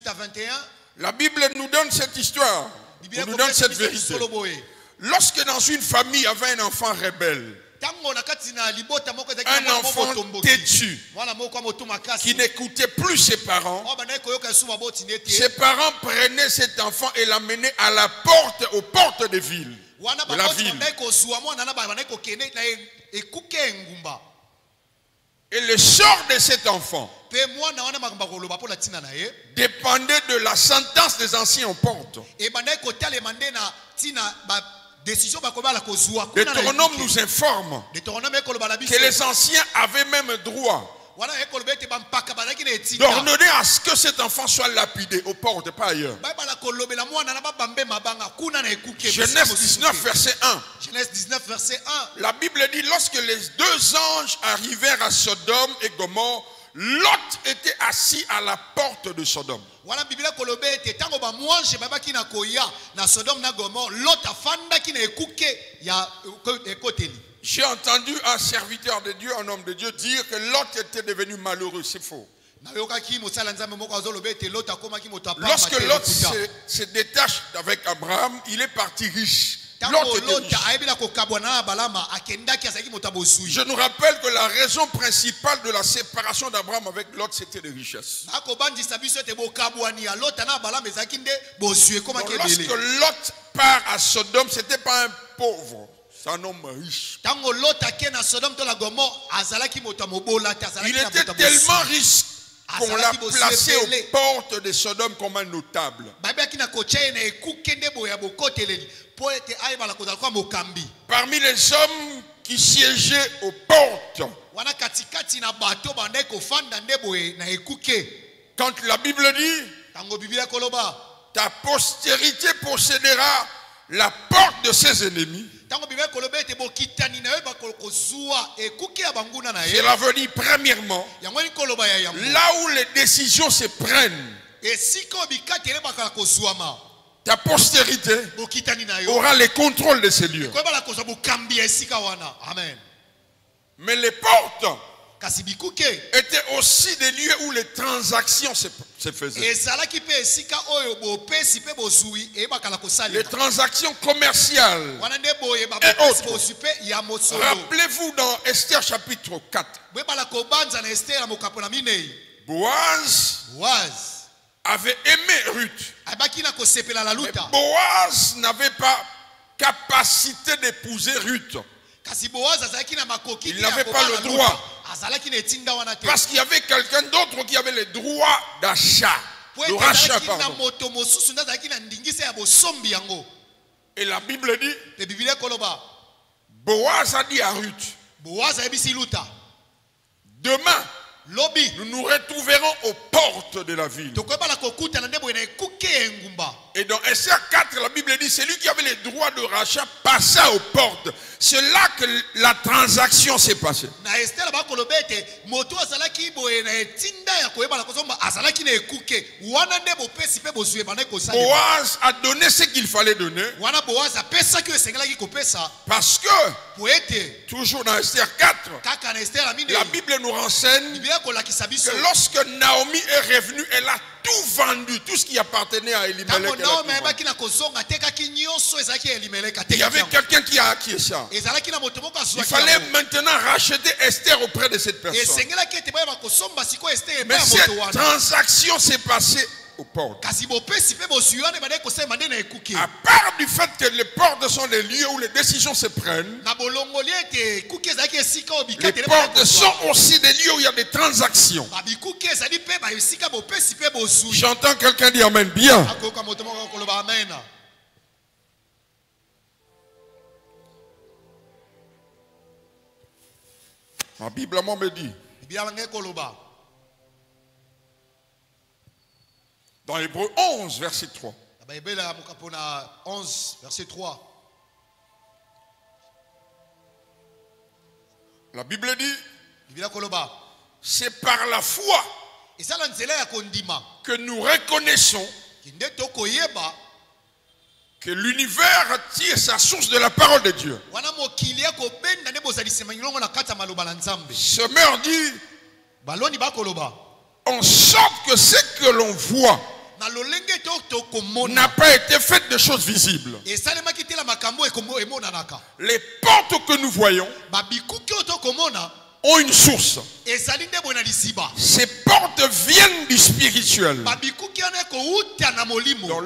à 21. La Bible nous donne cette histoire, nous donne cette vérité. Lorsque dans une famille il y avait un enfant rebelle, un enfant têtu, qui n'écoutait plus ses parents prenaient cet enfant et l'amenaient à la porte, aux portes de ville. De la ville. Et le sort de cet enfant dépendait de la sentence des anciens aux portes. Deutéronome nous informe que les anciens avaient même droit d'ordonner à ce que cet enfant soit lapidé aux portes, pas ailleurs. Genèse 19, verset 1. Genèse 19, verset 1. La Bible dit, lorsque les deux anges arrivèrent à Sodome et Gomorrhe, Lot était assis à la porte de Sodome. J'ai entendu un serviteur de Dieu, un homme de Dieu, dire que Lot était devenu malheureux. C'est faux. Lorsque Lot se détache avec Abraham, il est parti riche. Je nous rappelle que la raison principale de la séparation d'Abraham avec Lot, c'était les richesses. Donc, lorsque Lot part à Sodome, ce n'était pas un pauvre, c'est un homme riche. Il était tellement riche qu'on l'a placé aux portes de Sodome comme un notable. Parmi les hommes qui siégeaient aux portes, quand la Bible dit, ta postérité possédera la porte de ses ennemis, cela veut dire premièrement, là où les décisions se prennent, ta postérité aura le contrôle de ces lieux. Mais les portes étaient aussi des lieux où les transactions se faisaient. Les transactions commerciales et autres. Rappelez-vous dans Esther chapitre 4. Boaz avait aimé Ruth. Mais Boaz n'avait pas capacité d'épouser Ruth. Il n'avait pas le droit. Parce qu'il y avait quelqu'un d'autre qui avait le droit d'achat. Le rachat, pardon. Et la Bible dit, Boaz a dit à Ruth, demain, nous nous retrouverons aux portes de la ville. Et dans Esther 4, la Bible dit, c'est lui qui avait le droit de rachat passa aux portes. C'est là que la transaction s'est passée. Boaz a donné ce qu'il fallait donner. Parce que, toujours dans Esther 4, la Bible nous renseigne que lorsque Naomi est revenue, elle a tout vendu, tout ce qui appartenait à Elimelech. Il y avait quelqu'un qui a acquis ça. Il fallait maintenant racheter Esther auprès de cette personne. Mais cette transaction s'est passée aux portes. À part du fait que les portes sont les lieux où les décisions se prennent, les portes sont aussi des lieux où il y a des transactions. J'entends quelqu'un dire amen bien. Ma Bible à moi me dit, dans Hébreux 11, verset 3. 11, verset 3. La Bible dit, c'est par la foi que nous reconnaissons que l'univers tire sa source de la parole de Dieu. Semeur dit, en sorte que ce que l'on voit n'a pas été faite de choses visibles. Les portes que nous voyons ont une source. Ces portes viennent du spirituel. Donc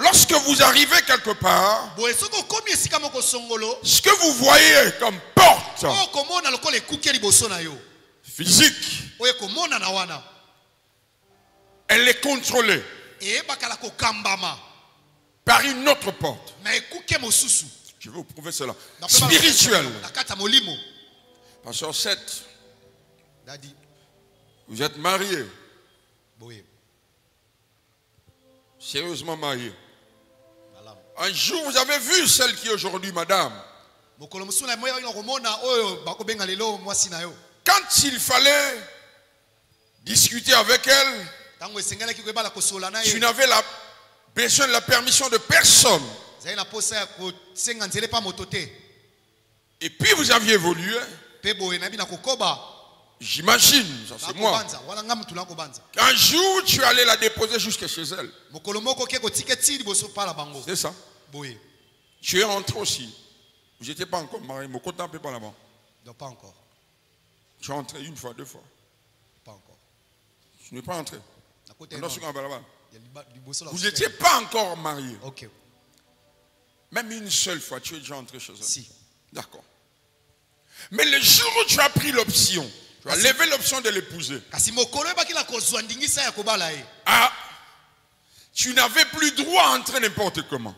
lorsque vous arrivez quelque part, ce que vous voyez comme porte physique, elle est contrôlée par une autre porte. Je vais vous prouver cela. Spirituel. Pasteur 7. Vous êtes marié. Sérieusement marié. Un jour, vous avez vu celle qui est aujourd'hui madame. Quand il fallait discuter avec elle, tu n'avais besoin de la permission de personne. Et puis vous aviez évolué. J'imagine, ça c'est moi. Un jour, tu allais la déposer jusqu'à chez elle. C'est ça. Tu es rentré aussi. Vous n'étiez pas encore marié. Mon compte pas là-bas. Non, pas encore. Tu es rentré une fois, deux fois. Pas encore. Tu n'es pas rentré. Vous n'étiez pas encore marié. Ok. Même une seule fois, tu es déjà entré chez elle. Si. D'accord. Mais le jour où tu as pris l'option, tu as levé l'option de l'épouser. Ah, tu n'avais plus droit à entrer n'importe comment.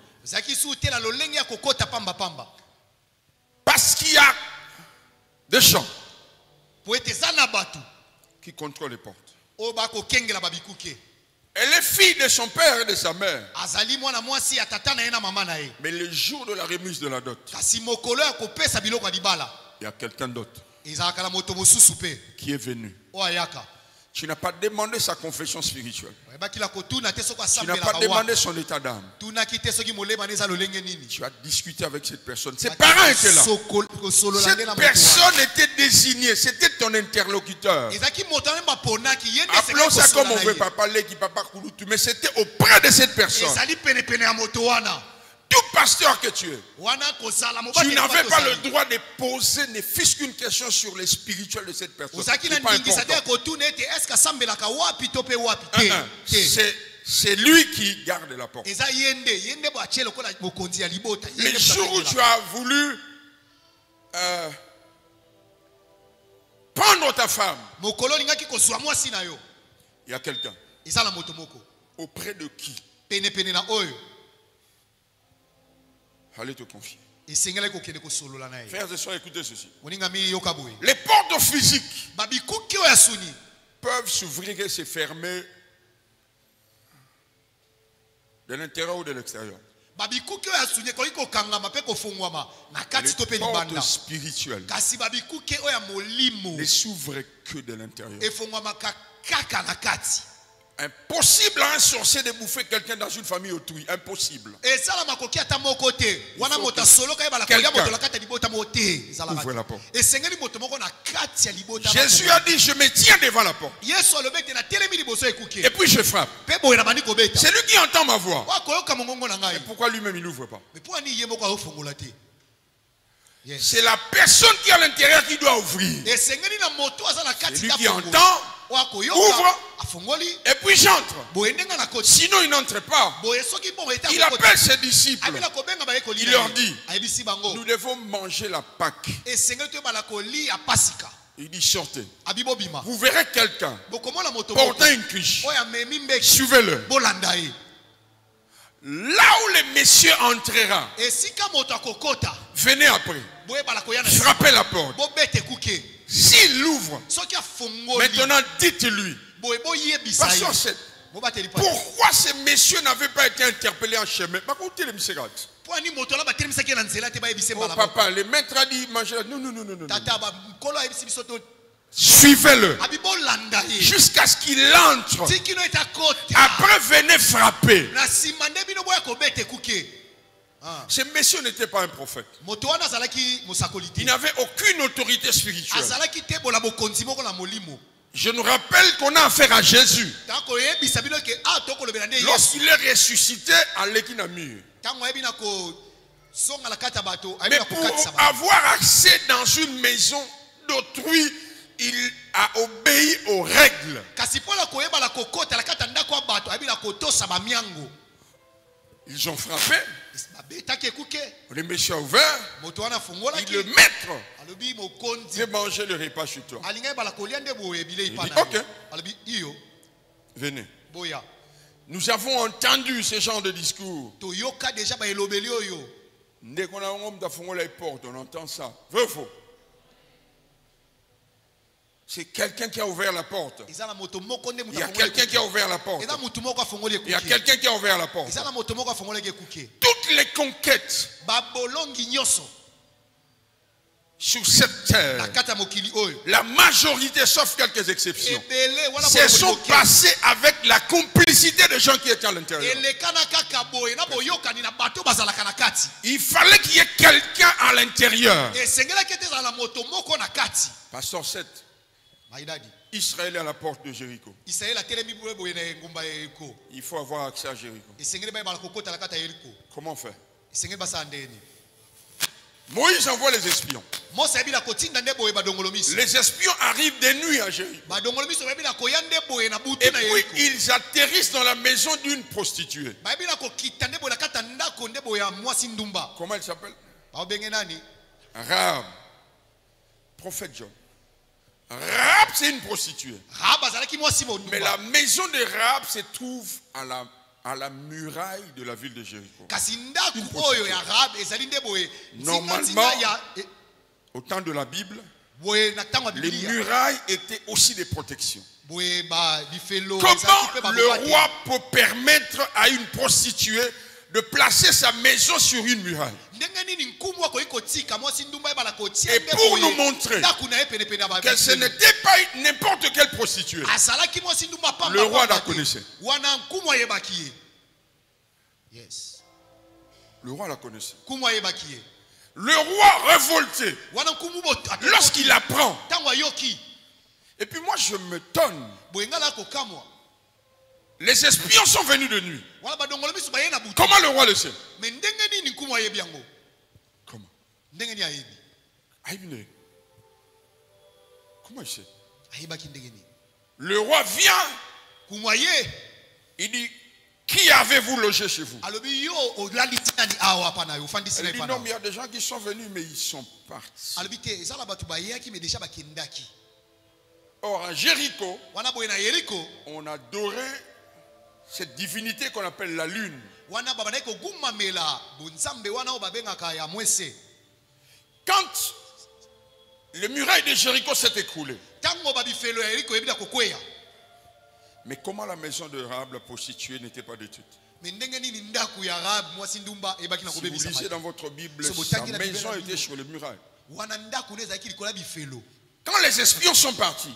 Parce qu'il y a des gens qui contrôlent les portes. Elle est fille de son père et de sa mère. Mais le jour de la remise de la dot, il y a quelqu'un d'autre qui est venu. Tu n'as pas demandé sa confession spirituelle. Tu n'as pas demandé son état d'âme. Tu as discuté avec cette personne. Ses parents étaient là. Cette personne était désignée. C'était ton interlocuteur. Appelons ça comme on veut, papa Leki, papa Kouloutou. Mais c'était auprès de cette personne. Tout pasteur que tu es, tu n'avais pas le droit de poser ne fût-ce qu'une question sur le spirituel de cette personne. C'est pas important. C'est lui qui garde la porte. Le jour où tu as voulu prendre ta femme, il y a quelqu'un auprès de qui allez te confier. Frères et sœurs, écoutez ceci. Les portes physiques peuvent s'ouvrir et se fermer de l'intérieur ou de l'extérieur. Les portes spirituelles ne s'ouvrent que de l'intérieur. Impossible à un sorcier de bouffer quelqu'un dans une famille autrui. Impossible. Ouvre la porte. Jésus a dit, je me tiens devant la porte. Et puis je frappe. C'est lui qui entend ma voix. Et pourquoi lui-même il n'ouvre pas? C'est la personne qui est à l'intérieur qui doit ouvrir. C'est lui qui entend, ouvre, et puis j'entre. Sinon il n'entre pas. Il appelle ses disciples. Il leur dit, nous devons manger la Pâque. Il dit, sortez. Vous verrez quelqu'un portant une cruche. Suivez-le. Là où le monsieur entrera, venez après. Frappez la porte. S'il l'ouvre, maintenant dites-lui. Pourquoi ce monsieur n'avait pas été interpellé en chemin? Oh papa, le maître a dit manger. Non. Suivez-le jusqu'à ce qu'il entre. Après, venez frapper. Ce monsieur n'était pas un prophète. Il n'avait aucune autorité spirituelle. Je nous rappelle qu'on a affaire à Jésus. Lorsqu'il est ressuscité à l'Ekinamur. Mais pour avoir accès dans une maison d'autrui, il a obéi aux règles. Ils ont frappé. Le monsieur a ouvert. Et le maître veut manger le repas chez toi. Il dit ok. Venez. Nous avons entendu ce genre de discours. Dès qu'on a un homme d'affongola les portes, on entend ça. Vrai ou faux? C'est quelqu'un qui a ouvert la porte. Il y a quelqu'un qui a ouvert la porte. Il y a quelqu'un qui a ouvert la porte. Toutes les conquêtes sur cette terre, la majorité, sauf quelques exceptions, se sont passées avec la complicité des gens qui étaient à l'intérieur. Il fallait qu'il y ait quelqu'un à l'intérieur. Pasteur 7. Israël est à la porte de Jéricho. Il faut avoir accès à Jéricho. Comment faire? Moïse envoie les espions. Les espions arrivent de nuit à Jéricho. Et puis ils atterrissent dans la maison d'une prostituée. Comment elle s'appelle? Rahab. Prophète John. Rahab, c'est une prostituée. Mais la maison de Rahab se trouve à la muraille de la ville de Jéricho. Normalement, au temps de la Bible, les murailles étaient aussi des protections. Comment le roi peut permettre à une prostituée de placer sa maison sur une muraille? Et pour nous montrer que ce n'était pas n'importe quelle prostituée, le roi la connaissait. Le roi la connaissait. Le roi révolté, lorsqu'il apprend, et puis moi je me tonne. Les espions sont venus de nuit. Comment le roi le sait? Comment? Comment il sait? Le roi vient. Il dit, qui avez-vous logé chez vous? Elle dit, non, mais il y a des gens qui sont venus, mais ils sont partis. Or, à Jéricho, on adorait cette divinité qu'on appelle la lune. Quand le muraille de Jéricho s'est écroulé, mais comment la maison de Rahab, la prostituée, n'était pas détruite? Si vous lisez dans votre Bible, sa maison était sur le muraille. Quand les espions sont partis,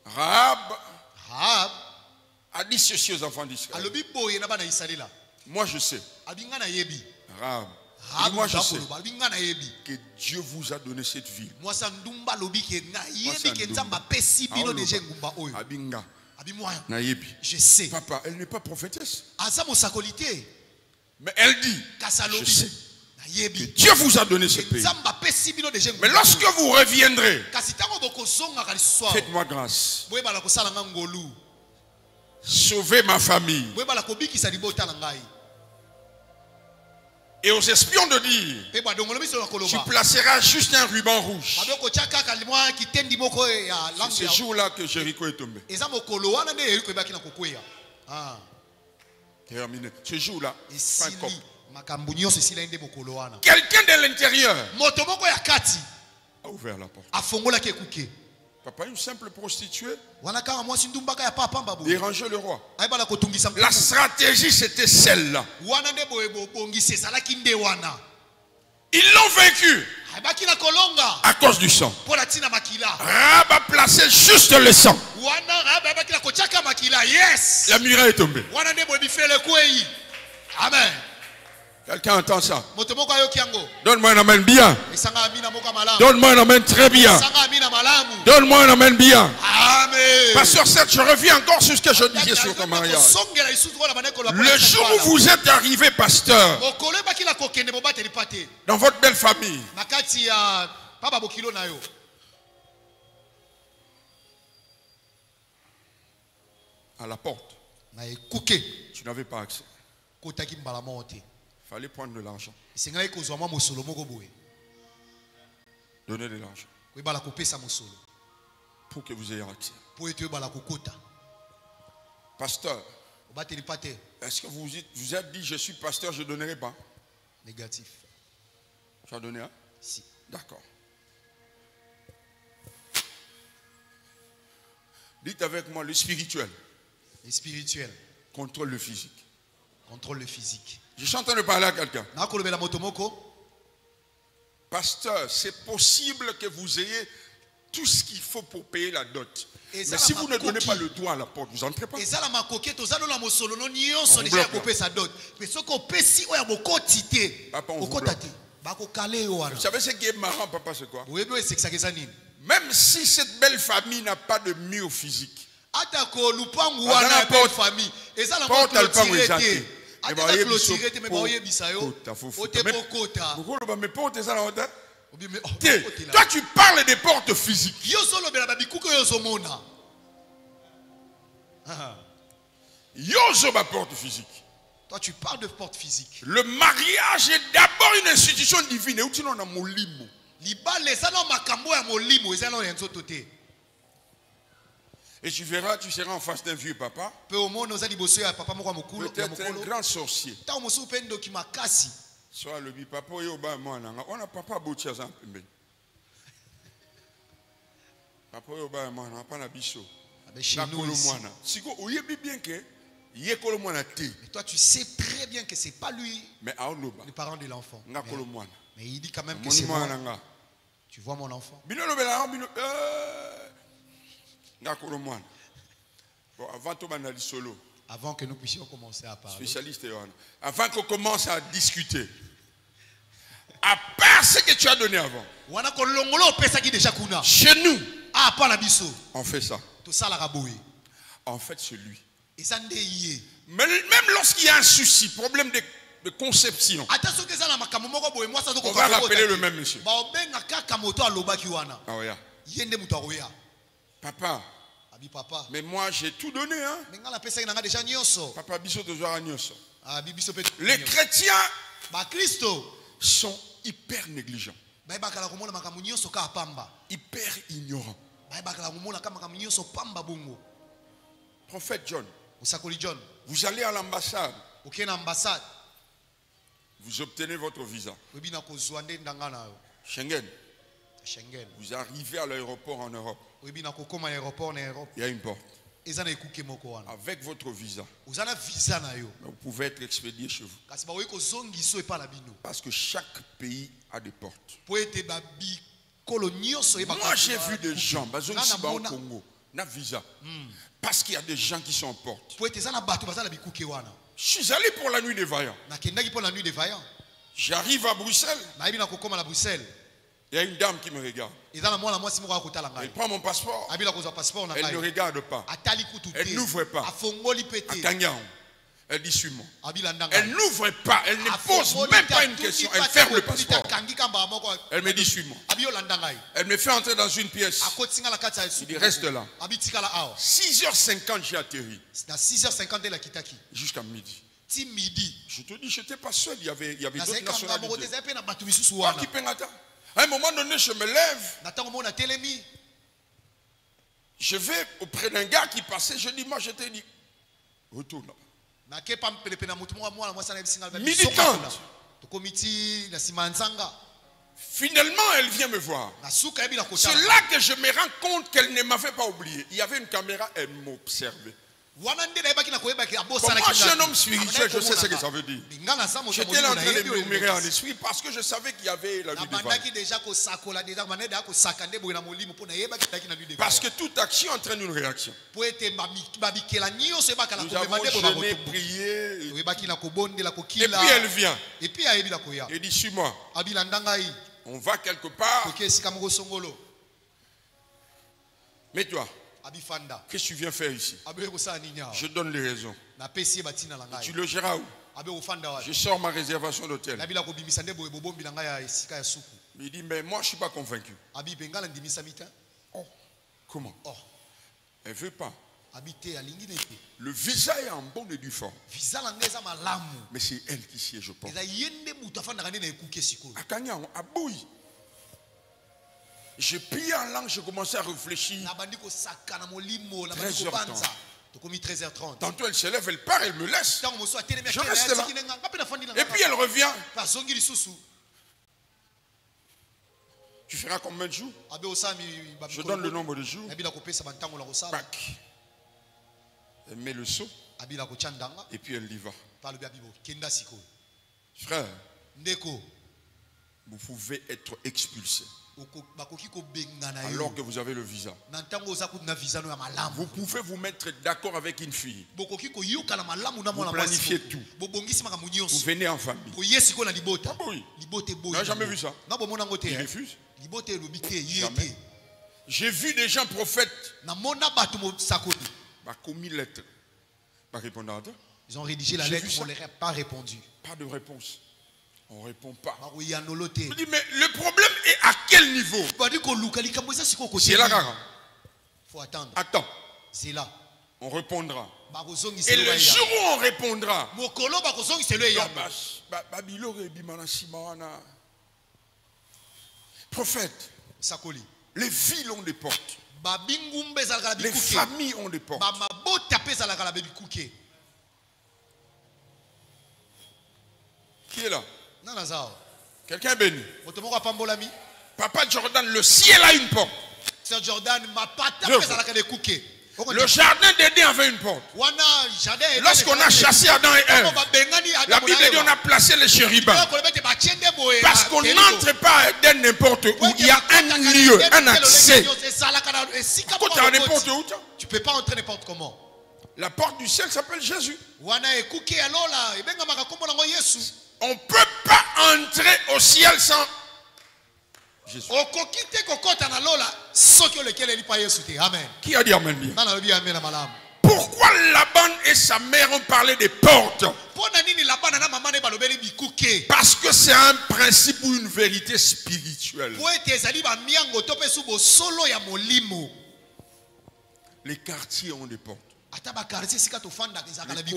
Rahab a dit ceci aux enfants d'Israël. Moi je sais. Rahab. Et moi je sais que Dieu vous a donné cette ville. Je sais. Papa, elle n'est pas prophétesse. Mais elle dit, je sais que Dieu vous a donné ce pays. Mais lorsque vous reviendrez, faites-moi grâce. Sauvez ma famille. Et aux espions de dire, tu placeras juste un ruban rouge. C'est ce jour-là que Jéricho est tombé. Terminé. Ce jour-là, quelqu'un de l'intérieur a ouvert la porte. Papa, une simple prostituée dérangeait le roi. La stratégie, c'était celle-là. Ils l'ont vaincu à cause du sang. Rahab a placé juste le sang. La muraille est tombée. Amen. Quelqu'un entend ça? Donne-moi un amen bien. Donne-moi un amen très bien. Donne-moi un amen bien. Amen. Pasteur Serge, je reviens encore sur ce que je disais sur ton mariage. Le jour où vous êtes arrivé, pasteur, dans votre belle famille, à la porte, tu n'avais pas accès. Il fallait prendre de l'argent. Donner de l'argent pour que vous ayez accès. Pasteur, est-ce que vous êtes dit je suis pasteur, je ne donnerai pas? Négatif. Tu as donné, hein? Si. D'accord. Dites avec moi, le spirituel. Le spirituel contrôle le physique. Contrôle le physique. Je suis en train de parler à quelqu'un. Pasteur, c'est possible que vous ayez tout ce qu'il faut pour payer la dot. Mais si vous ne donnez pas le doigt à la porte, vous n'entrez pas. Vous savez ce qui est marrant, papa, c'est quoi? Même si cette belle famille n'a pas de mur physique, toi tu parles des portes physiques. Porte physique. Toi tu parles de porte physique. Le mariage est d'abord une institution divine. Et tu verras, tu seras en face d'un vieux papa. Peut-être un grand sorcier. Soit le papa, on a papa bouti à Zampembe. Papa, on a pas la bicho. Chez nous ici. Mais toi tu sais très bien que c'est pas lui, le parent de l'enfant. Mais il dit quand même que c'est moi. Tu vois mon enfant. Avant que nous puissions commencer à parler. Spécialiste, avant qu'on commence à discuter. À part ce que tu as donné avant. Chez nous, on fait ça. En fait, c'est lui. Mais même lorsqu'il y a un souci, problème de conception, on va rappeler le même monsieur. Papa, mais moi j'ai tout donné. Hein? Papa, les chrétiens sont hyper négligents, hyper ignorants. Prophète John, vous allez à l'ambassade, vous obtenez votre visa. Schengen, vous arrivez à l'aéroport en Europe. Il y a une porte. Avec votre visa, vous pouvez être expédié chez vous. Parce que chaque pays a des portes. Moi j'ai vu des gens au Congo, n'a visa. Parce qu'il y a des gens qui sont en porte. Je suis allé pour la nuit des vaillants. J'arrive à Bruxelles. Il y a une dame qui me regarde. Elle prend mon passeport. Elle ne regarde pas. Elle n'ouvre pas. Elle dit suis-moi. Elle n'ouvre pas. Elle ne pose même pas une question. Elle ferme le passeport. Elle me dit suis-moi. Elle me fait entrer dans une pièce. Il dit reste là. 6h50 j'ai atterri. Jusqu'à midi. Je te dis, je n'étais pas seul. Il y avait d'autres nationalités. À un moment donné, je me lève. Je vais auprès d'un gars qui passait. Je dis, moi, je t'ai dit, retourne. Militante. Finalement, elle vient me voir. C'est là que je me rends compte qu'elle ne m'avait pas oublié. Il y avait une caméra, elle m'observait. Moi, je suis un homme spirituel, je sais ce que ça veut dire. J'étais là en train de murmurer en esprit parce que je savais qu'il y avait la nuit devant. Parce que toute action entraîne une réaction. Nous avons jeûné, prié. Et puis elle vient. Elle dit, suis-moi. On va quelque part. Mais toi, qu'est-ce que tu viens faire ici? Je donne les raisons. Et tu logeras où? Je sors ma réservation d'hôtel. Il dit, mais moi je ne suis pas convaincu. Oh, comment? Elle ne veut pas. Le visa est en bonne et due forme. Mais c'est elle qui siège, je pense. Je prie en langue, je commençais à réfléchir. 13h30. Tantôt elle se lève, elle part, elle me laisse. Je reste là. Et puis elle revient. Tu feras combien de jours? Je donne le nombre de jours. Bac. Elle met le seau. Et puis elle y va. Frère, vous pouvez être expulsé alors que vous avez le visa. Vous pouvez vous mettre d'accord avec une fille. Vous planifiez tout. Vous venez en famille. Ah oui. On n'a jamais vu ça. Il refuse. Jamais. J'ai vu des gens prophètes. Ils ont rédigé la lettre, on ne leur a pas répondu. Pas de réponse. On ne répond pas. Je dis, mais le problème est à quel niveau? C'est là. Il faut attendre. Attends. C'est là. On répondra. Et le jour où on répondra, prophète, les villes ont des portes. Les familles ont des portes. Qui est là? Quelqu'un est béni. Papa Jordan, le ciel a une porte. Le jardin d'Éden avait une porte. Lorsqu'on a chassé Adam et Ève, la Bible dit on a placé les chérubins. Parce qu'on n'entre pas à Éden n'importe où. Il y a un lieu, un accès. Tu ne peux pas entrer n'importe comment. La porte du ciel s'appelle Jésus. On ne peut pas entrer au ciel sans Jésus. Qui a dit amen bien? Pourquoi Laban et sa mère ont parlé des portes? Parce que c'est un principe ou une vérité spirituelle. Les quartiers ont des portes. Les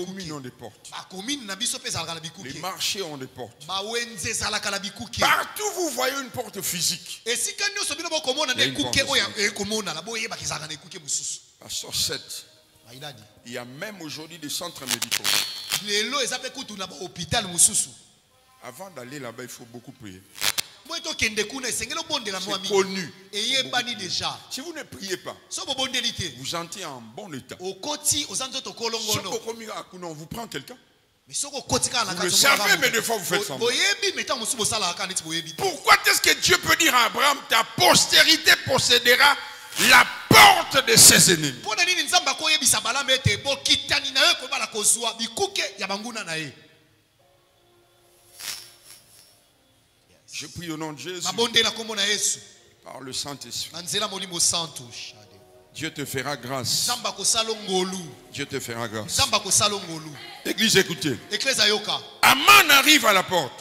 communes ont des portes. Les marchés ont des portes. Partout vous voyez une porte physique. Pasteur 7. Il y a même aujourd'hui des centres médicaux. Avant d'aller là-bas, il faut beaucoup prier. C'est connu. Si vous ne priez pas, vous entrez en bon état. On vous prend quelqu'un. Vous le savez, mais des fois vous faites semblant. Pourquoi est-ce que Dieu peut dire à Abraham, ta postérité possédera la porte de ses ennemis? Je prie au nom de Jésus. Par le Saint-Esprit. Dieu te fera grâce. Dieu te fera grâce. Église, écoutez. Aman arrive à la porte.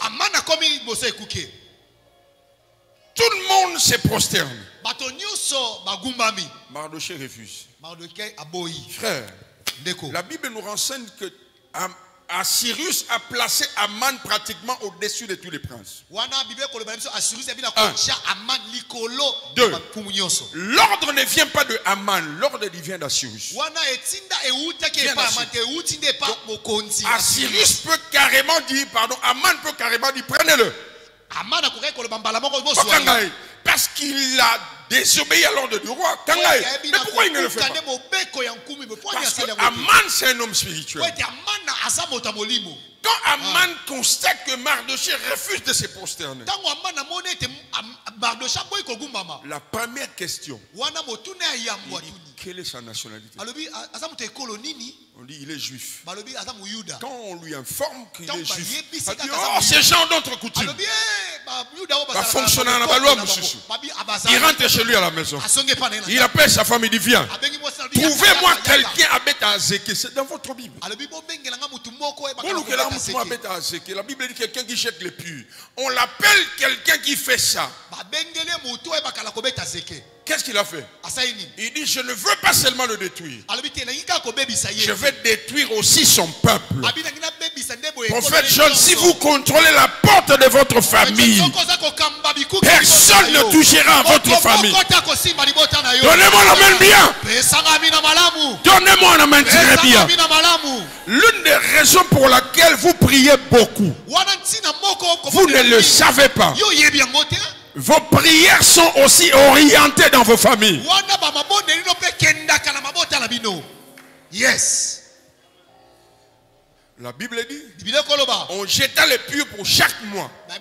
Tout le monde se prosterne. Mardochée refuse. Frère, la Bible nous renseigne que Assyrus a placé Aman pratiquement au-dessus de tous les princes. 1. 2. L'ordre ne vient pas de Aman, l'ordre vient d'Assyrus. Assyrus peut carrément dire, pardon, Aman peut carrément dire, prenez-le. Parce qu'il a désobéi à l'ordre du roi. Mais pourquoi il ne le fait pas? Parce que Aman, c'est un homme spirituel. Quand Aman constate que Mardoché refuse de se prosterner, la première question, quelle est sa nationalité? On dit il est juif. Quand on lui informe qu'il est juif, il dit oh, c'est gens d'autres coutumes. Il rentre chez lui à la maison. Il appelle sa femme, il dit viens, trouvez-moi quelqu'un à Beth Azéké. C'est dans votre Bible. La Bible dit quelqu'un qui jette les puits. On l'appelle quelqu'un qui fait ça. Qu'est-ce qu'il a fait? Il dit je ne veux pas seulement le détruire, je vais détruire aussi son peuple. Prophète John, si vous contrôlez la porte de votre famille, personne ne touchera à votre famille. Donnez-moi la main bien. Donnez-moi la main très bien. L'une des raisons pour laquelle vous priez beaucoup, vous ne le savez pas. Vos prières sont aussi orientées dans vos familles. Yes. La Bible dit on jeta les puits pour chaque mois. Le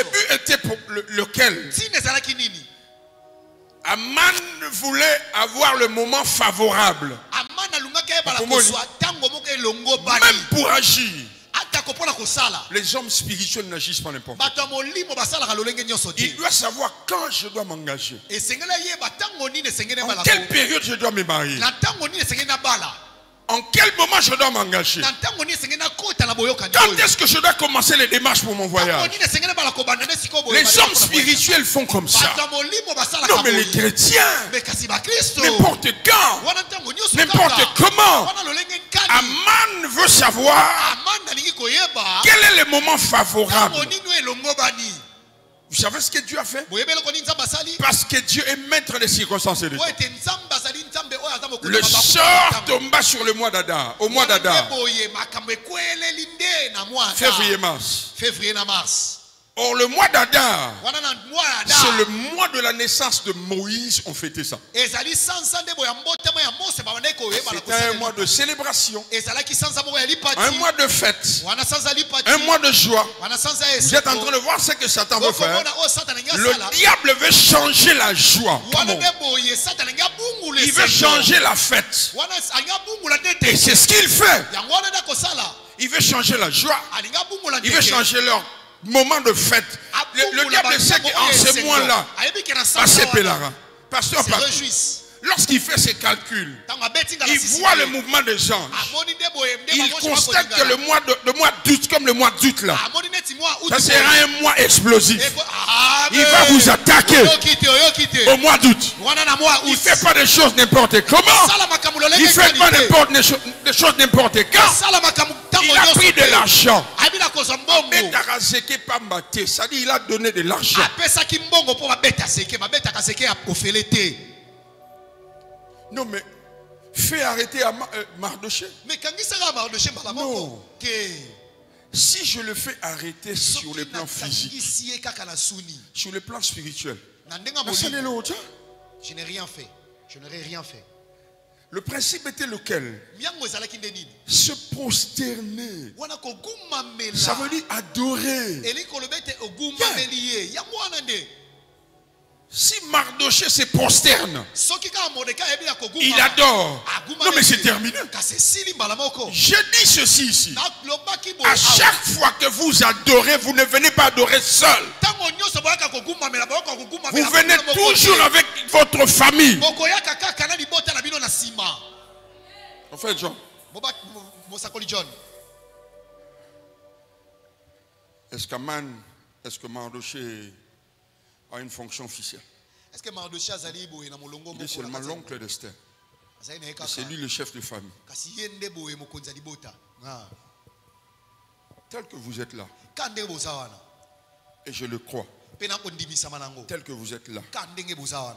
but était pour lequel? Aman voulait avoir le moment favorable, même pour agir. Les hommes spirituels n'agissent pas n'importe quoi. Il doit savoir quand je dois m'engager, en quelle période je dois me marier, en quel moment je dois m'engager, quand est-ce que je dois commencer les démarches pour mon voyage. Les hommes spirituels font comme ça. Non mais les chrétiens, n'importe quand, n'importe comment. Aman veut savoir quel est le moment favorable. Vous savez ce que Dieu a fait? Parce que Dieu est maître des circonstances et des temps. Le sort tomba sur le mois d'Adar, au mois d'Adar, février-mars. Or le mois d'Adar, c'est le mois de la naissance de Moïse. On fêtait ça. C'était un mois de célébration, un mois de fête, un mois de joie. Vous êtes en train de voir ce que Satan veut faire. Le diable veut changer la joie. Il veut changer la fête. Et c'est ce qu'il fait. Il veut changer la joie. Il veut changer leur moment de fête. Le diable sait qu'en ce mois-là, Pasteur Papi, lorsqu'il fait ses calculs, il voit le mouvement des gens. Il constate que le mois d'août, comme le mois d'août là, ça sera un mois explosif. Il va vous attaquer au mois d'août. Il ne fait pas des choses n'importe comment. Il ne fait pas des choses n'importe quand. Il a pris de l'argent. Ça dit il a donné de l'argent. Non mais fais arrêter Mardoché. Non. Si je le fais arrêter sur le plan physique, sur le plan spirituel, je n'ai rien fait. Je n'aurais rien fait. Le principe était lequel? Se prosterner. Ça veut dire adorer. Si Mardoché se prosterne, il adore. Non mais c'est terminé. Je dis ceci ici. À chaque fois que vous adorez, vous ne venez pas adorer seul. Vous venez toujours avec votre famille. En fait, John. Est-ce que Mardoché a une fonction officielle? Il est seulement l'oncle d'Esther. C'est lui le chef de famille. Tel que vous êtes là, et je le crois, tel que vous êtes là,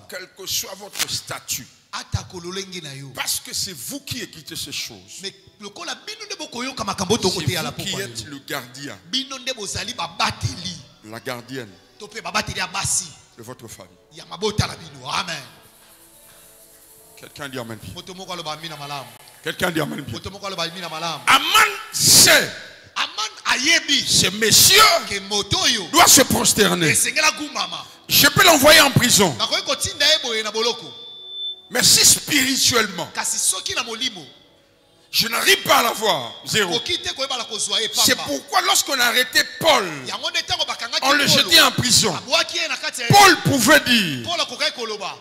quel que soit votre statut, parce que c'est vous qui écoutez ces choses, c'est vous qui êtes le gardien, la gardienne de votre famille. Amen. Quelqu'un dit Amen. Quelqu'un dit Amen. Aman sait. Ce monsieur doit se prosterner. Je peux l'envoyer en prison. Mais si spirituellement je n'arrive pas à l'avoir, zéro. C'est pourquoi lorsqu'on a arrêté Paul, on le jetait en prison. Paul pouvait dire,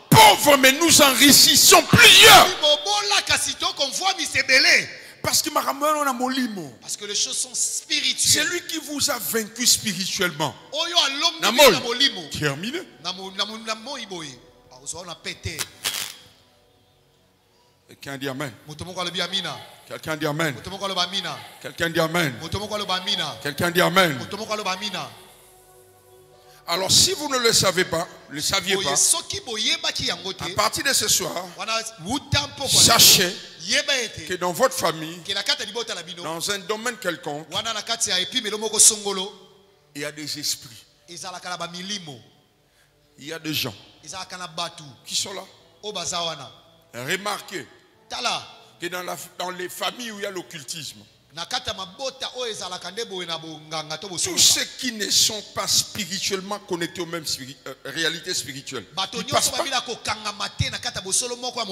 pauvres, mais nous enrichissons plusieurs. Parce que les choses sont spirituelles. C'est lui qui vous a vaincu spirituellement. Terminé. Quelqu'un dit Amen. Quelqu'un dit Amen. Quelqu'un dit Amen. Quelqu'un dit Amen. Alors si vous ne le savez pas, ne le saviez pas, à partir de ce soir, sachez que dans votre famille, dans un domaine quelconque, il y a des esprits. Il y a des gens qui sont là. Remarquez que dans les familles où il y a l'occultisme, tous ceux qui ne sont pas spirituellement connectés aux mêmes réalités spirituelles ne passent pas.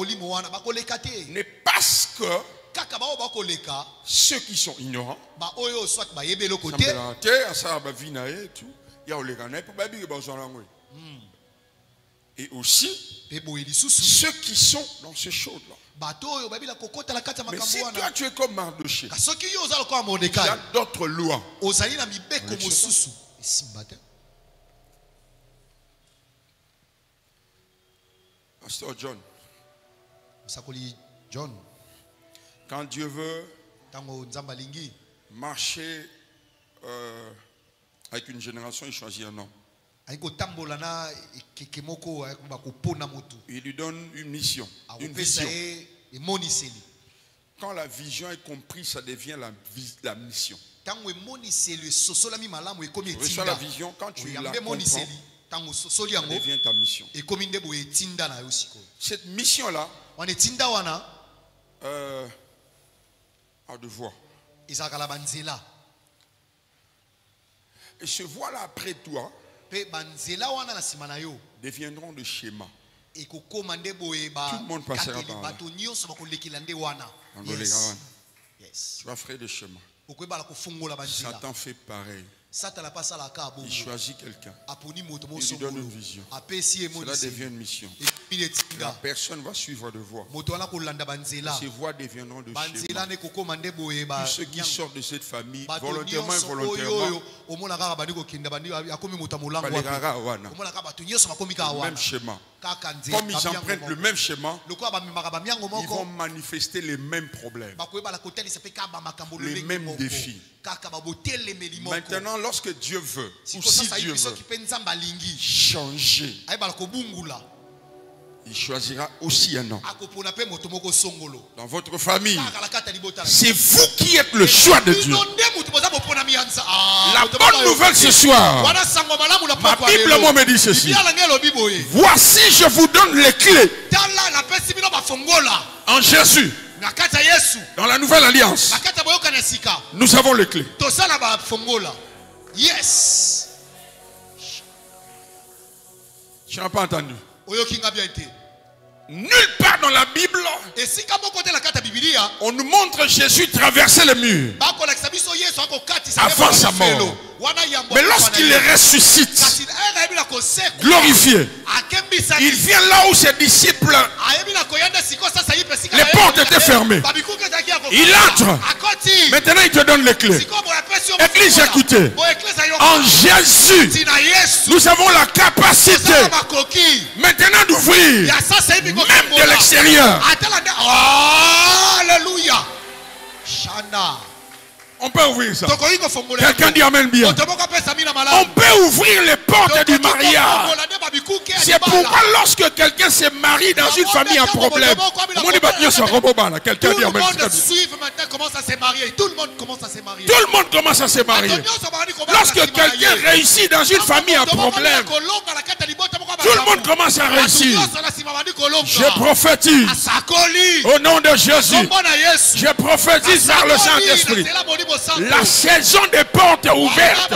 Mais parce que ceux qui sont ignorants, et aussi ceux qui sont dans ce choses-là. Mais si toi tu es comme Mardoché, il y a d'autres lois. Pasteur John, quand Dieu veut marcher avec une génération, il choisit un homme. Il lui donne une mission, une vision. Quand la vision est comprise, ça devient la mission. Tu reçois la vision, quand tu la comprends, ça devient ta mission. Cette mission-là a de voix. Et ce voix-là après toi deviendront de schéma. Tout le monde passera par là. Yes. Tu vas faire des chemins. Satan fait pareil. Il choisit quelqu'un. Il lui donne une vision. Cela devient une mission. La personne va suivre de voix. Ces voix deviendront de schéma. Tous ceux qui sortent de cette famille, volontairement et involontairement, le même schéma. Comme ils empruntent le même schéma, ils vont manifester les mêmes problèmes, les mêmes défis. Maintenant, lorsque Dieu veut, ou si Dieu veut changer, il choisira aussi un homme. Dans votre famille, c'est vous qui êtes le choix de Dieu. La bonne nouvelle ce soir, ma Bible moi me dit ceci. Voici, je vous donne les clés en Jésus. Dans la nouvelle alliance, nous avons les clés. Yes. Tu n'as pas entendu? Nulle part dans la Bible on nous montre Jésus traverser le mur avant sa mort. Mais lorsqu'il ressuscite, glorifié, il vient là où ses disciples, les portes étaient fermées. Il entre. Maintenant il te donne les clés. Église, écoutez. En Jésus, nous avons la capacité maintenant d'ouvrir, même de l'extérieur. Alléluia. Shana. On peut ouvrir ça. Quelqu'un dit amen bien. On peut ouvrir les portes du mariage. C'est pourquoi lorsque quelqu'un se marie dans une famille en problème, quelqu'un dit amen. Tout le monde commence à se marier. Tout le monde commence à se marier. Lorsque quelqu'un réussit dans une famille en problème, tout le monde commence à réussir. Je prophétise au nom de Jésus. Je prophétise par le Saint-Esprit. La saison des portes ouvertes.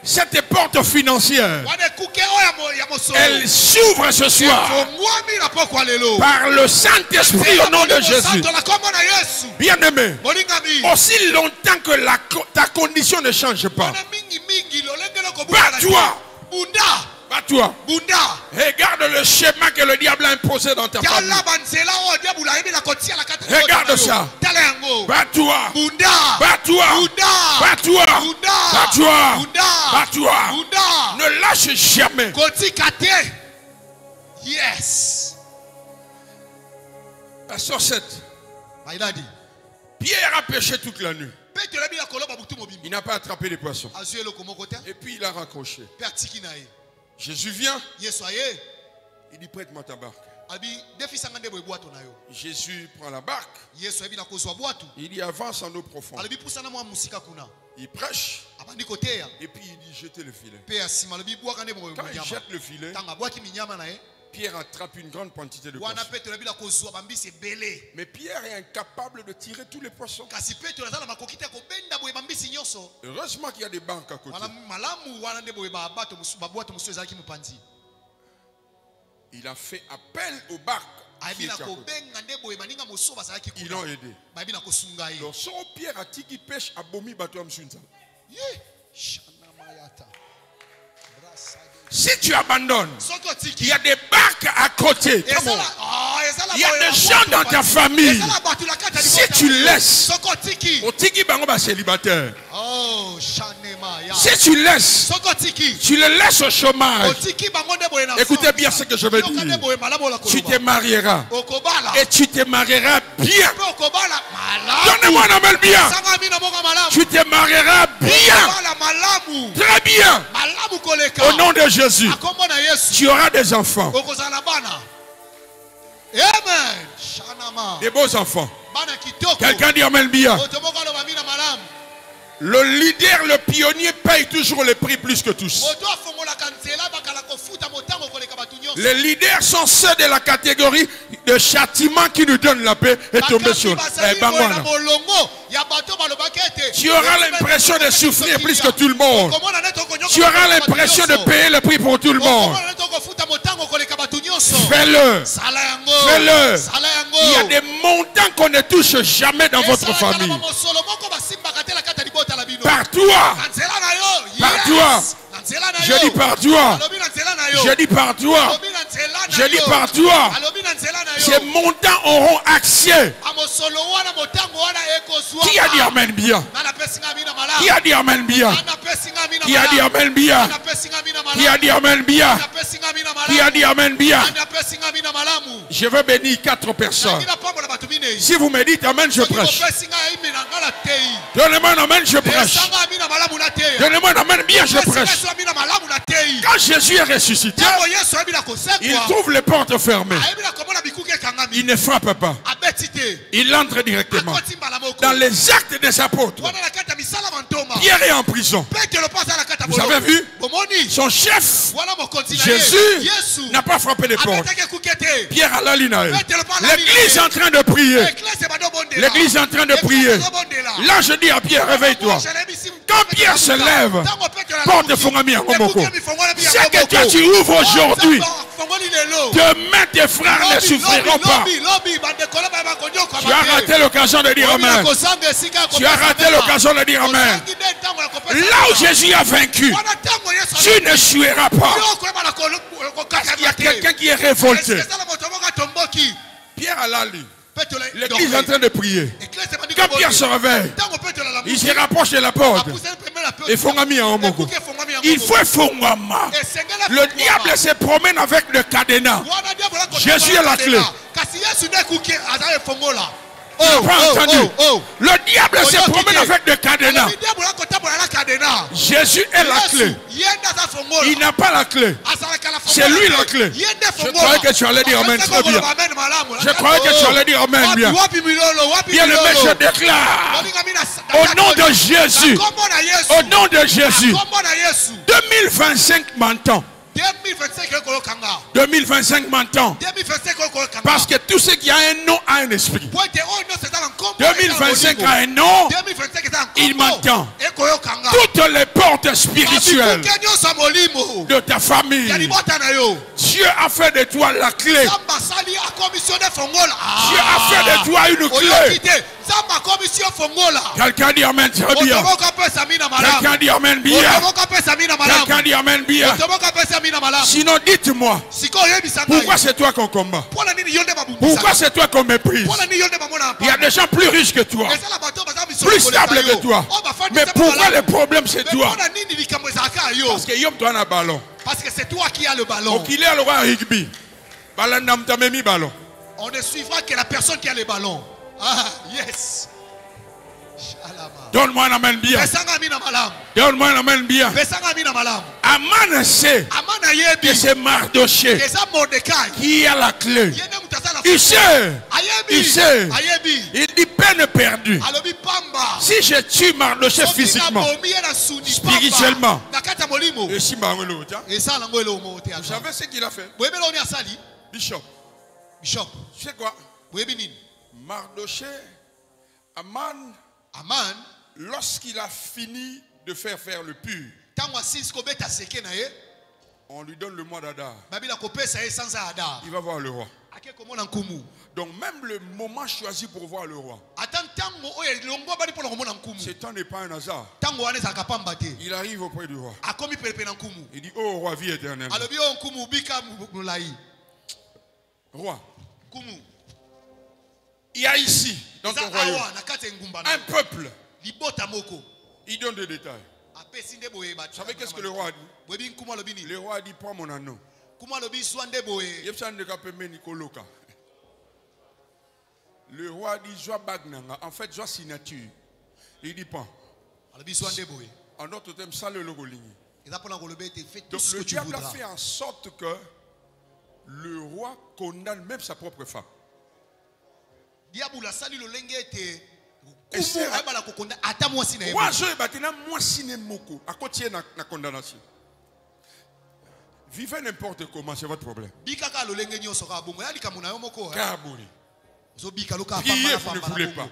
Cette porte financière, elle s'ouvre ce soir par le Saint-Esprit au nom de Jésus. Bien-aimé, aussi longtemps que ta condition ne change pas, bats-toi. Bats-toi. Regarde le schéma que le diable a imposé dans ta famille. Regarde ça. Bats-toi. Bats-toi. Bats-toi. Bats-toi. Bats-toi. Ne lâche jamais. Yes. Verset 7. Pierre a pêché toute la nuit. Il n'a pas attrapé les poissons. Et puis il a raccroché. Jésus vient. Il dit prête-moi ta barque. Jésus prend la barque. Il dit avance en eau profonde. Il prêche. Et puis il dit jetez le filet. Quand il jette le filet, Pierre attrape une grande quantité de poissons. Mais Pierre est incapable de tirer tous les poissons. Heureusement qu'il y a des banques à côté. Il a fait appel aux barques. Ils l'ont aidé. Donc, son Pierre a dit qu'il pêche à Bomi Bato Msunza. Si tu abandonnes, il y a des barques à côté. Il y a des gens dans ta famille. Si tu laisses, célibataire. Si tu laisses, tu le laisses au chômage. Écoutez bien ce que je veux dire. Tu te marieras. Et tu te marieras bien. Donnez-moi un amen bien. Tu te marieras bien. Très bien. Au nom de Jésus, tu auras des enfants. Des beaux enfants. Quelqu'un dit amen bien. Le leader, le pionnier paye toujours le prix plus que tous. Les leaders sont ceux de la catégorie de châtiment qui nous donne la paix et tomber sur nous. Tu auras l'impression de souffrir plus que tout le monde. Tu auras l'impression de payer le prix pour tout le monde. Fais-le. Fais-le. Il y a des montants qu'on ne touche jamais dans votre famille. Par toi. Par toi. Je dis par toi. Je dis par toi. Je dis par toi. Ces montants auront accès. Qui a dit amen bien? Qui a dit amen bien? Qui a dit amen bien? Qui a dit amen bien? Qui a dit amen bien? Je veux bénir 4 personnes. Si vous me dites amen, je prêche. Donnez-moi un amen, je prêche. Donnez-moi un amen bien, je prêche. Quand Jésus est ressuscité, il trouve les portes fermées. Il ne frappe pas. Il entre directement. Dans les actes des apôtres, Pierre est en prison. Vous avez vu? Son chef, Jésus, n'a pas frappé les portes. Pierre a la ligne. L'église est en train de prier. L'église est en train de prier. Là, je dis à Pierre, réveille-toi. Quand Pierre se lève, porte Fongami à Momoko. C'est que toi tu ouvres aujourd'hui. Demain tes frères ne souffriront pas. Tu as raté l'occasion de dire amen. Tu as raté l'occasion de dire amen. Là où Jésus a vaincu, tu ne joueras pas. Parce qu'il y a quelqu'un qui est révolté. Pierre a la lu. L'église est en train de prier. Quand Pierre se réveille, il se rapproche de la porte. Et Fongami en Omoko. Il faut Fongama. Le diable se promène avec le cadenas. Jésus est la clé. Le diable se promène avec des cadenas. Jésus est la clé. Il n'a pas la clé. C'est lui la clé. Je croyais que tu allais dire amen très bien. Je croyais que tu allais dire amen bien. Bien aimé, je déclare au nom de Jésus. Au nom de Jésus. 2025 m'entend. 2025 m'entend. Parce que tout ce qui a un nom a un esprit. 2025 a un nom. Il m'entend. Toutes les portes spirituelles de ta famille, Dieu a fait de toi la clé. Dieu a fait de toi une clé. Quelqu'un dit amen très bien. Quelqu'un dit amen bien. Quelqu'un dit amen bien. Sinon dites-moi, pourquoi c'est toi qu'on combat? Pourquoi c'est toi qu'on méprise? Il y a des gens plus riches que toi, plus stables que toi. Mais pourquoi le problème c'est toi? Parce que Yom toi un ballon. Parce que c'est toi qui as le ballon. On ne suivra que la personne qui a le ballon. Ah, yes. Donne-moi un amen bien. Donne-moi un amen bien. Aman sait que c'est Mardoché qui a la clé. Il sait. Il sait. Il dit peine perdue. Si je tue Mardoché physiquement, spirituellement, et si vous savez ce qu'il a fait? Bishop. Bishop. Tu sais quoi? Mardoché, Aman, lorsqu'il a fini de faire le pur, on lui donne le mois d'Adar. Il va voir le roi. Donc même le moment choisi pour voir le roi, ce temps n'est pas un hasard. Il arrive auprès du roi. Il dit, oh roi, vie éternelle. Roi, il y a ici, dans ton royaume, un peuple. Il donne des détails. Vous savez qu'est-ce que le roi a dit? Le roi a dit, prends mon anneau. Le roi dit, joie bagnanga. En fait, joie signature. Il dit, pas. En d'autres termes, ça le logo ligne. Donc le diable a fait en sorte que le roi condamne même sa propre femme. Vivez n'importe comment, c'est votre problème. Priez, vous ne voulez pas.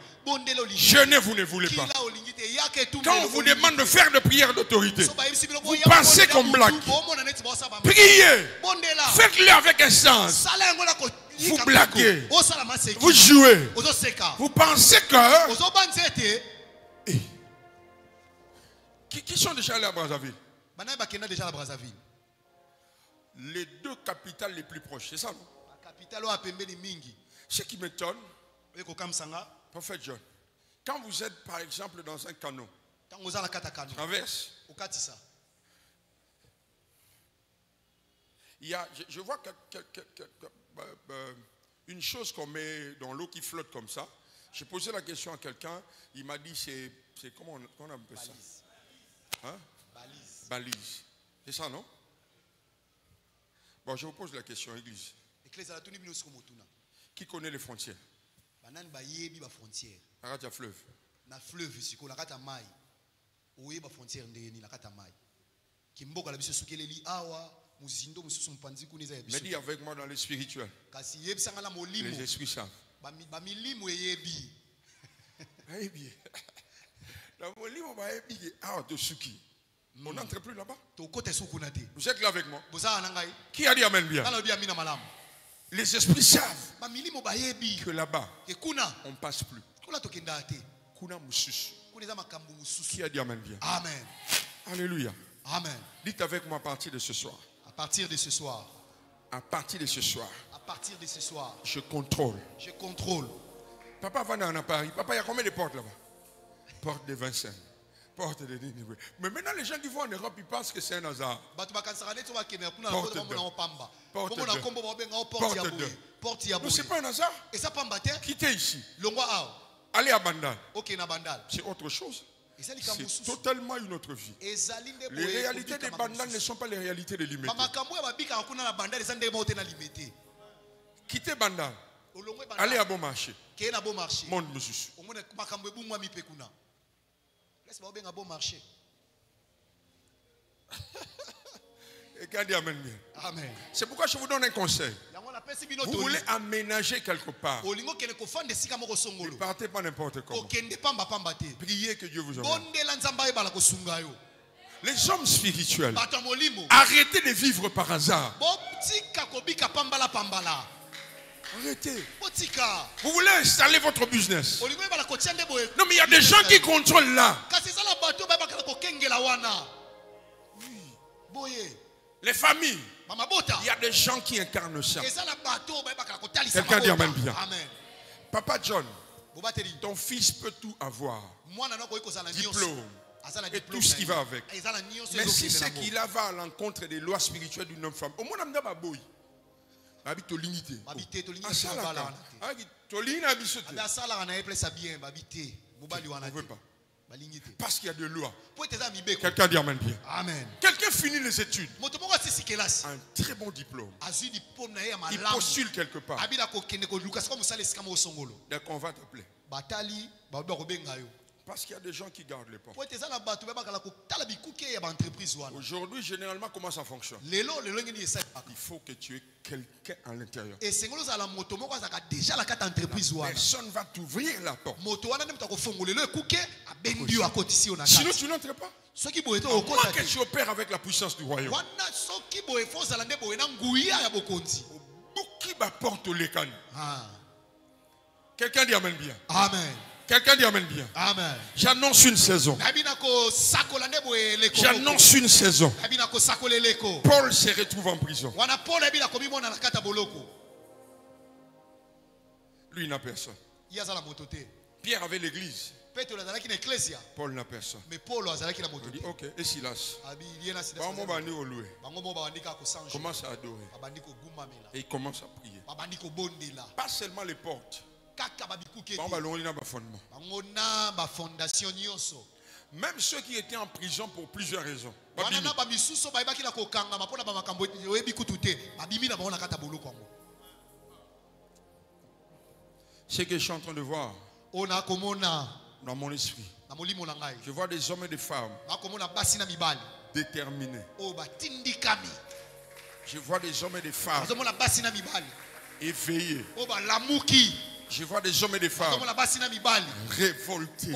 Jeûnez, vous ne voulez pas. Quand on vous demande de faire des prières d'autorité, vous pensez qu'on blague. Priez. Faites-le avec un sens. Vous blaguez. Vous jouez. Vous pensez que... Qui sont déjà allés à Brazzaville? Les deux capitales les plus proches, c'est ça, non? Ce qui m'étonne, prophète John, quand vous êtes par exemple dans un canot, traverse, il y a, je vois une chose qu'on met dans l'eau qui flotte comme ça. J'ai posé la question à quelqu'un, il m'a dit c'est comment on appelle ça? Hein? Balise. C'est ça, non? Bon, je vous pose la question, église. Qui connaît les frontières? Arrête la fleuve. Mais dis avec moi dans les spirituels. Les esprits savent. On n'entre plus là-bas. Vous êtes là avec moi? Qui a dit amen bien? Les esprits savent que là-bas, on ne passe plus. Qui a dit amen bien? Amen. Alléluia. Amen. Dites avec moi à partir de ce soir. À partir de ce soir. À partir de ce soir. À partir de ce soir. Je contrôle. Je contrôle. Papa va dans Paris. Papa, il y a combien de portes là-bas? Porte de Vincennes. Porte de Ninive. Mais maintenant, les gens qui vont en Europe, ils pensent que c'est un hasard. Porte 2. Non, c'est pas un hasard. Quittez ici. Allez à Bandal. C'est autre chose. C'est totalement une autre vie. Les réalités des Bandal ne sont pas les réalités de Limité. Quittez Bandal. Allez à bon marché. Monde monsieur. Amen. C'est pourquoi je vous donne un conseil. Vous voulez aménager quelque part. Ne partez pas n'importe comment. Priez que Dieu vous emmène. Les hommes spirituels, arrêtez de vivre par hasard. Arrêtez. Vous voulez installer votre business. Non, mais il y a des gens qui contrôlent là. Les familles. Il y a des gens qui incarnent ça. Quelqu'un dit amen bien. Papa John, ton fils peut tout avoir. Diplôme. Et tout ce qui va avec. Mais si c'est qu'il va à l'encontre des lois spirituelles d'une homme femme, au moins on a boy. Habite limité. On veut pas. Parce qu'il y a de lois. Quelqu'un dit amen bien. Amen. Quelqu'un finit les études. Un très bon diplôme. Il postule quelque part. Dès qu'on va t'appeler. Parce qu'il y a des gens qui gardent les portes. Aujourd'hui, généralement, comment ça fonctionne? Il faut que tu aies quelqu'un à l'intérieur. Personne ne va t'ouvrir la porte. Sinon, tu n'entres pas. Comment que tu opères avec la puissance du royaume? Quelqu'un dit amen bien. Amen. Quelqu'un dit amen bien. Amen. J'annonce une saison. J'annonce une saison. Paul se retrouve en prison. Lui n'a personne. Pierre avait l'église. Paul n'a personne. Il dit ok, et Silas. Commence à adorer. Et il commence à prier. Pas seulement les portes. Même ceux qui étaient en prison pour plusieurs raisons. Ce que je suis en train de voir dans mon esprit, je vois des hommes et des femmes déterminés. Je vois des hommes et des femmes éveillés. Je vois des hommes et des femmes révoltés.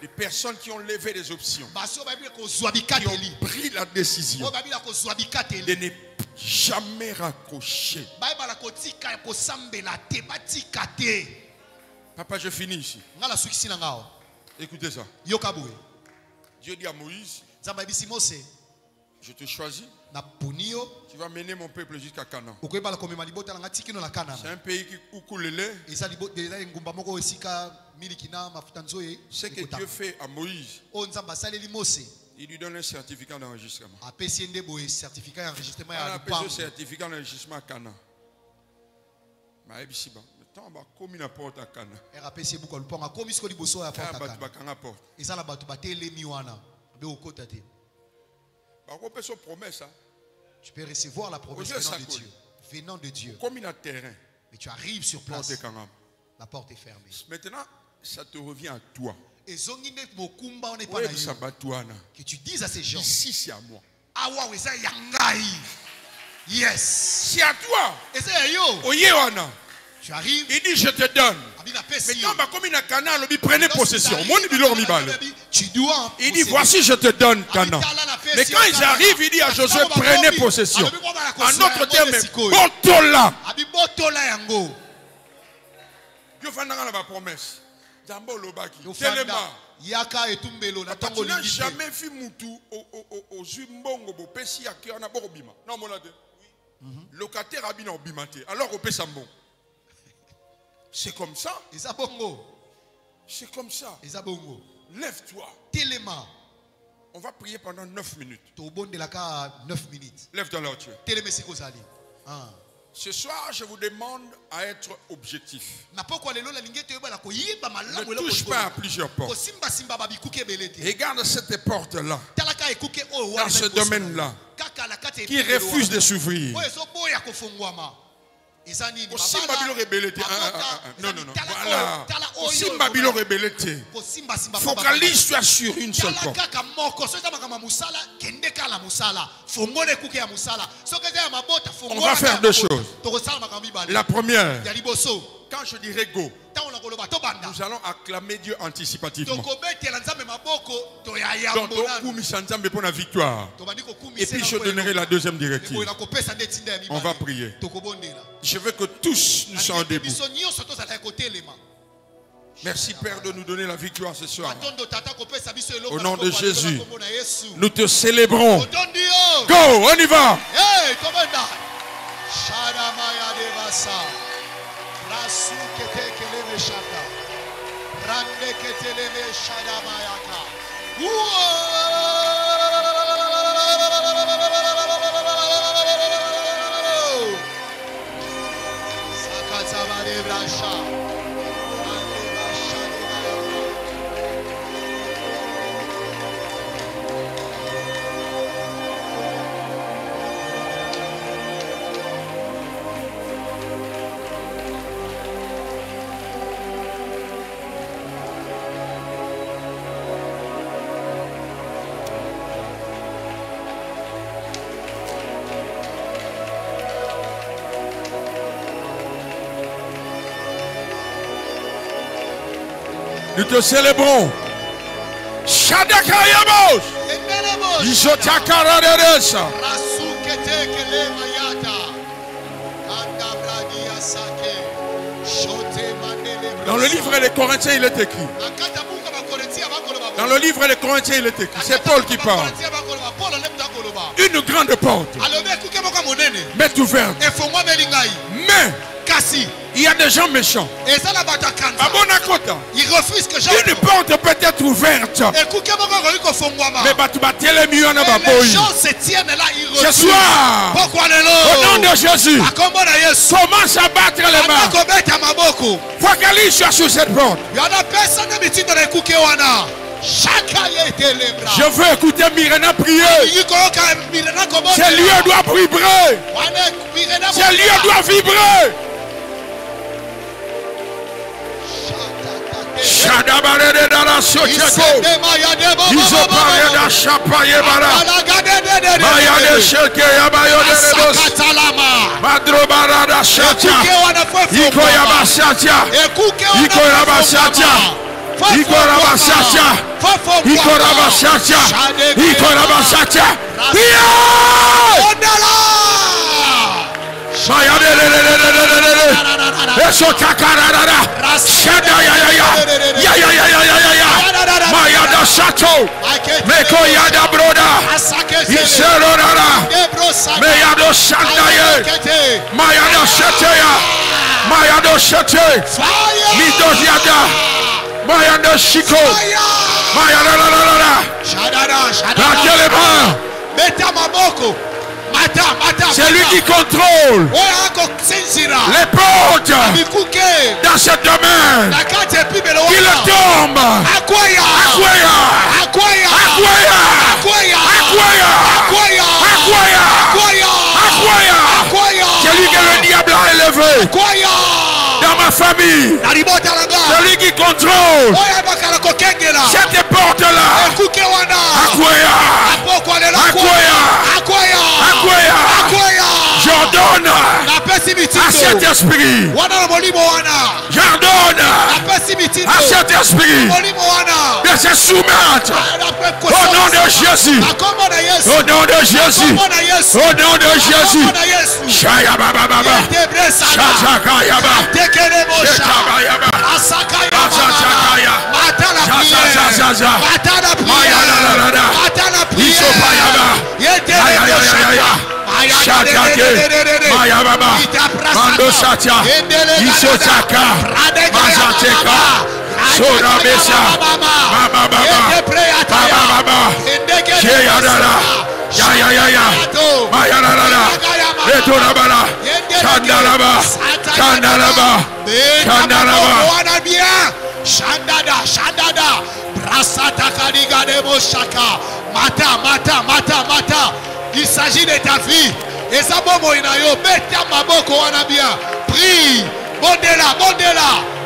Des personnes qui ont levé des options, qui ont pris la décision de ne jamais raccrocher. Papa, je finis ici. Écoutez ça. Dieu dit à Moïse, je te choisis. Tu vas mener mon peuple jusqu'à Canaan. C'est un pays où coule le lait. Ce que Dieu fait à Moïse, il lui donne un certificat d'enregistrement. On a besoin de certificat d'enregistrement à Canaan. Tu peux recevoir la promesse venant de Dieu. Mais tu arrives sur place. La porte est fermée. Maintenant, ça te revient à toi. Que tu dises à ces gens, ici c'est à moi. Yes. C'est à toi. Tu arrives. Il dit je te donne. Maintenant, comme il a Canaan, il prenez possession. Il dit voici je te donne Canaan. Mais quand ils arrivent, il dit à Josué prenez possession. En d'autres termes, botola. Dieu va dans la promesse. Jambo Lobaki. Tellement. Tu n'as jamais vu Moutou au Zumbongo Bopesi à Kiana Borobima. Non, mon ade. Locataire Abina Obimate. Alors au Pesambon. C'est comme ça. C'est comme ça. Lève-toi. Téléma. On va prier pendant 9 minutes. 9 minutes. Lève-toi là où tu es. Télémessi Kozali. Ce soir, je vous demande à être objectif. Ne touche pas à plusieurs portes. Regarde cette porte-là, dans ce domaine-là, qui refuse de s'ouvrir. Aussi Babylon rebellité. Non. Voilà. Aussi Babylon rebellité. Focalise-toi sur une seule porte. On va faire deux choses. La première, quand je dirai go, nous allons acclamer Dieu anticipativement. Donc, la victoire. Et puis je donnerai la deuxième directive. On va prier. Je veux que tous nous soyons debout. Merci Père de nous donner la victoire ce soir. Au nom de Jésus, nous te célébrons. Go, on y va. Nous te célébrons. Shadakayamos. Isotakaraderesa. Dans le livre des Corinthiens, il est écrit. Dans le livre des Corinthiens, il est écrit. C'est Paul qui parle. Une grande porte m'est ouverte. Mais il y a des gens méchants. Ils refusent que une porte peut être ouverte. Mais les gens se tiennent là, ils refusent. Ce soir, au nom de Jésus, commence à battre les mains. Focalise sur cette porte. Je veux écouter Myrena prier. Ce lieu doit vibrer. Ce lieu doit vibrer. Shadabarede dara socheko. Izopare da chapaye bara. Mayade sheke yabayode rebos. Madrobara da shatia. Iko yabasatia. Iko yabasatia. Iko yabasatia. Iko yabasatia. Iko yabasatia. Eso takarara. Shada ya. Mayada shato. Meko yada broda. Iserora. Meyado shandaye. Mayada sheteya. Mayado shete. Midos yada. Mayada shiko. Mayada la. Battez les mains. C'est lui qui contrôle les portes dans ce domaine. Il tombe. C'est lui que le diable a élevé dans ma famille. C'est lui qui contrôle cette porte-là. J'ordonne à cet esprit. J'ordonne à cet esprit de se soumettre au nom de Jésus. Au nom de Jésus. Au nom de Jésus. Shaya baba baba. Shazaka yaba. Shekaba yaba. Asaka yaba. Zazazaza. Maya la la la. Isopa yaba. Maya Shadake, Maya Baba, Mando Sacha, Isotaka, Mazateka, Soda Besa, Baba Baba, Ketorabala. Chandalaba. Chandalaba. Chandalaba. Shandada, Shandada, Brasata Kaliga de Moshaka, Mata. Il s'agit de ta vie. Et ça, Bobo Inayo, Beta Maboko Wanabia. Prie, Bondela.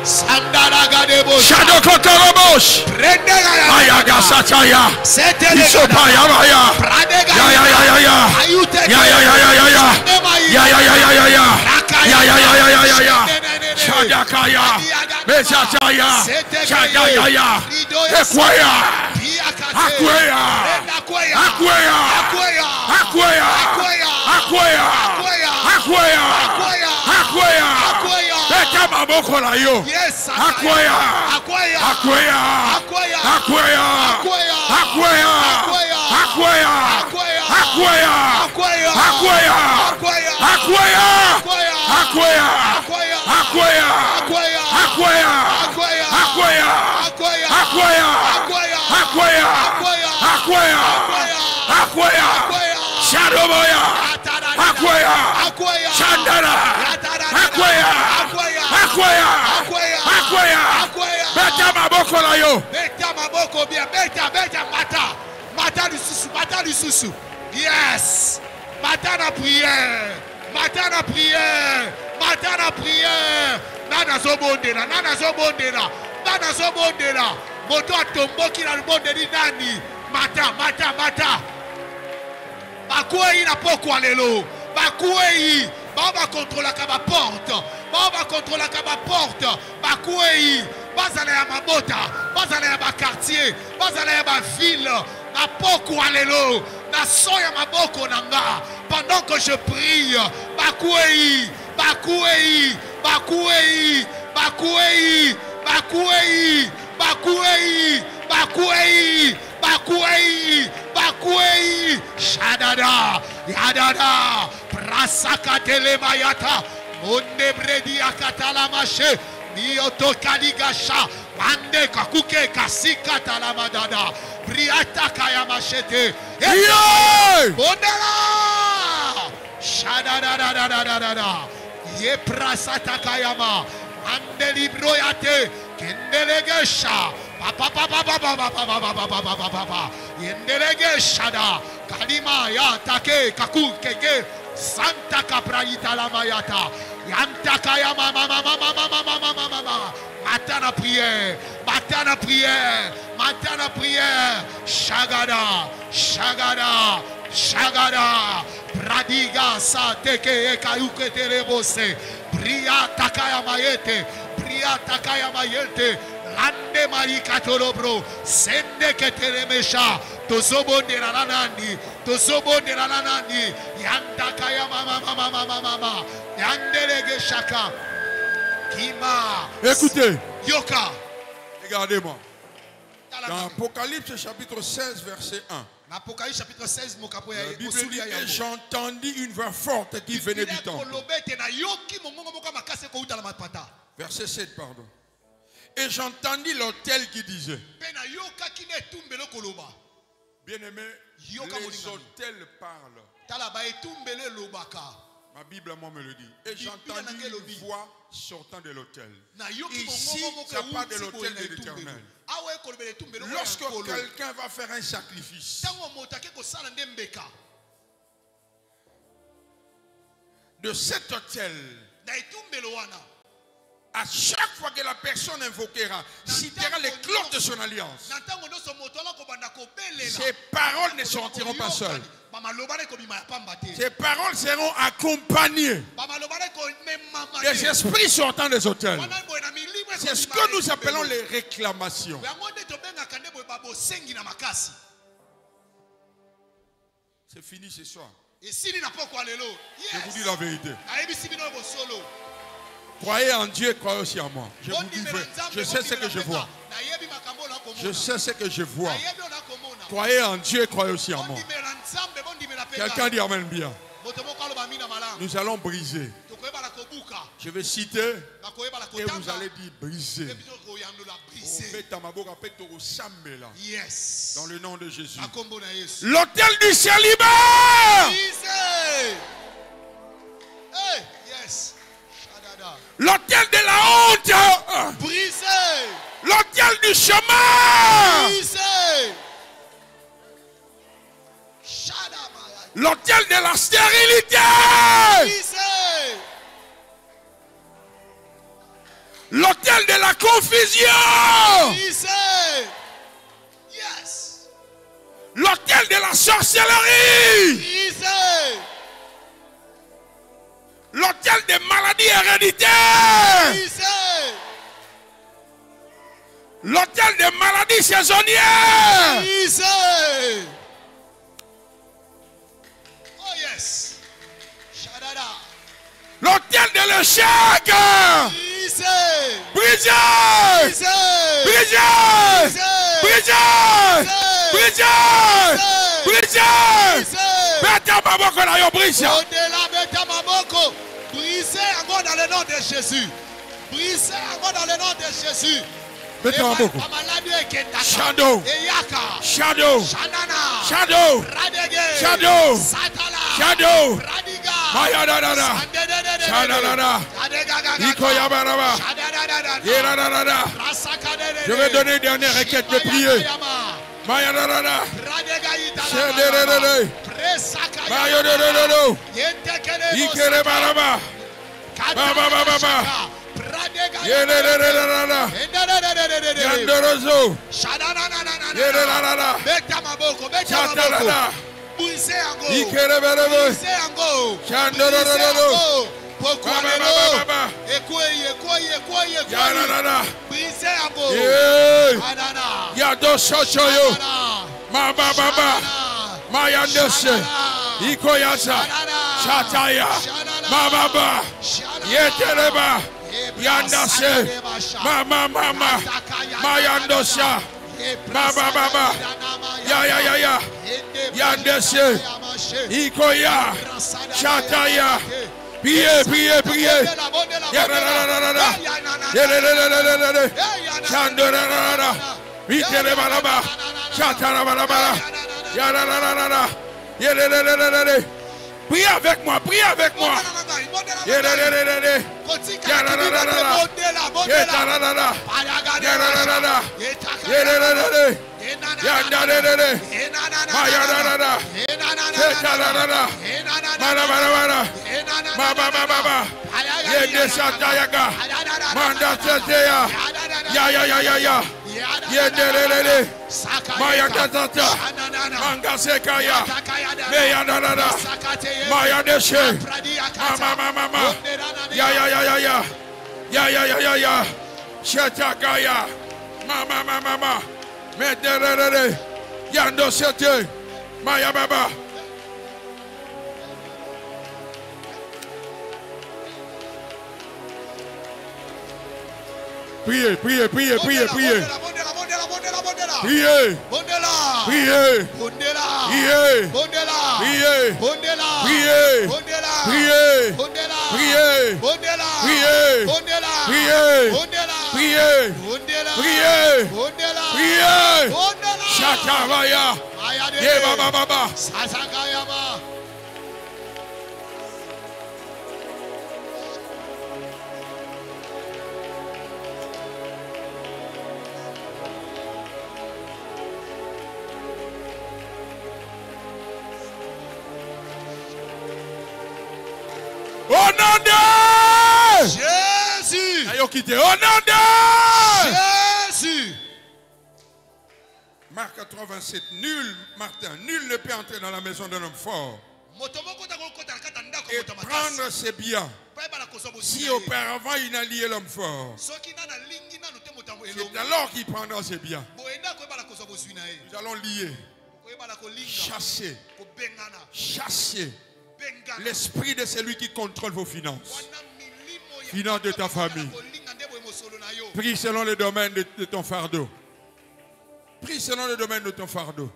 Sandala Gadebo. Shadow Kotorobosh. Ayaga Sataya. Isopaya Maya. Ya. Shadakaya. Mesataya. Shadaya. Equaya. Yes, Yes. Matin à prière. Nana Zobondela. Moto atomboki na monde di nani. Mata. Bakuei na poko lelo. Bakuei. Baba contrôle la porte. Bakuei. Bazala ya mabota. Bazala ya quartier. Bazala ya ville. Na poko lelo. Na soya maboko nanga. Pendant que je prie. Bakuei. Shadada, Yadada, Prasaka Telemayata, Mondebredi Akatala Mache, Mioto Kaligasha, Mande Kakuke Kasika Talamadada, Priata Kayamachete, Bondela, Shadada, Ye Prasata Kayama, Mande Libroyate, Kendelegesha. Yendelege shada kalima ya take kaku keke santa kapraita la mayata yantaka ya mama matana prière shagada pradiga sa teke ekayuke telebose bria takaya mayete Ande marika tolobro, sende ketelemesha, tozobo de la nani, yanda kaya mama, yandelege shaka, kima. Écoutez, Yoka, regardez-moi. Dans Apocalypse chapitre 16, verset 1. Apocalypse chapitre 16, la Bible dit que j'entendis une voix forte qui venait du temple. Verset 7, pardon. Et j'entendis l'autel qui disait. Bien-aimé, les autels parlent. Ma Bible à moi me le dit. Et j'entendis une voix sortant de l'autel. Ici, ça part de l'autel de l'Éternel. Lorsque quelqu'un va faire un sacrifice, de cet autel, à chaque fois que la personne invoquera, citera les clauses de son alliance, ces paroles ne sortiront pas seules. Ces paroles seront accompagnées des esprits sortant des autels. C'est ce que nous appelons les réclamations. C'est fini ce soir. Je vous dis la vérité. Croyez en Dieu, croyez aussi en moi. Je vous dis, je sais ce que je vois. Je sais ce que je vois. Croyez en Dieu, croyez aussi en moi. Quelqu'un dit amen bien. Nous allons briser. Je vais citer et vous allez dire briser. Dans le nom de Jésus. L'autel du célibat. L'autel de la honte. Brisé. L'autel du chemin. Brisé. L'autel de la stérilité. Brisé. L'autel de la confusion. Brisé. Yes. L'autel de la sorcellerie. Brisé. L'autel des maladies héréditaires. Brisé. L'autel des maladies saisonnières. Brisé. Oh yes. Shadada. L'autel de l'échec. Brisé. Brisé. Brisé. Brisé. Brisé. Brisé. Brisé. Beta maboko na yo brisé. Au-delà beta maboko. Brisé encore dans le nom de Jésus. Brisé encore dans le nom de Jésus. Beta maboko. Shadow. Shadow. Shadow. Shadow. Shadow. Mayadada. Shadada. Ikoyabaraba. Yeradada. Je vais donner une dernière requête de prier. Mayadada. Shedere. Mayodoro. Ikerebaraba. Baba baba. Yeredada. Yandorozo. Yeredada. Chatalada. Ikerebaraba. Chandororo. Baba. Yaradada. Yado Sochoyo. Baba baba. Mayandese. Ikoyasa. Chataya. Baba. Yetereba. Yandase. Mama. Mayandosa. Baba. Ya. Yandese. Ikoya. Chataya. Priez. Yarada. Chandorara. Ikerebalaba. Chatarabalaba. Yarada. Priez avec moi. Shetakaya. Mama. Meterere. Yando sete. Maya baba. Priez. Priez. Shatabaya. Ye baba. Au nom de Jésus. Au nom de Jésus. Marc 87. Nul ne peut entrer dans la maison d'un homme fort et prendre ses biens si auparavant il n'a lié l'homme fort. C'est alors qu'il prendra ses biens. Nous allons lier, chasser l'esprit de celui qui contrôle vos finances de ta famille. Prie selon le domaine de ton fardeau. Prie selon le domaine de ton fardeau.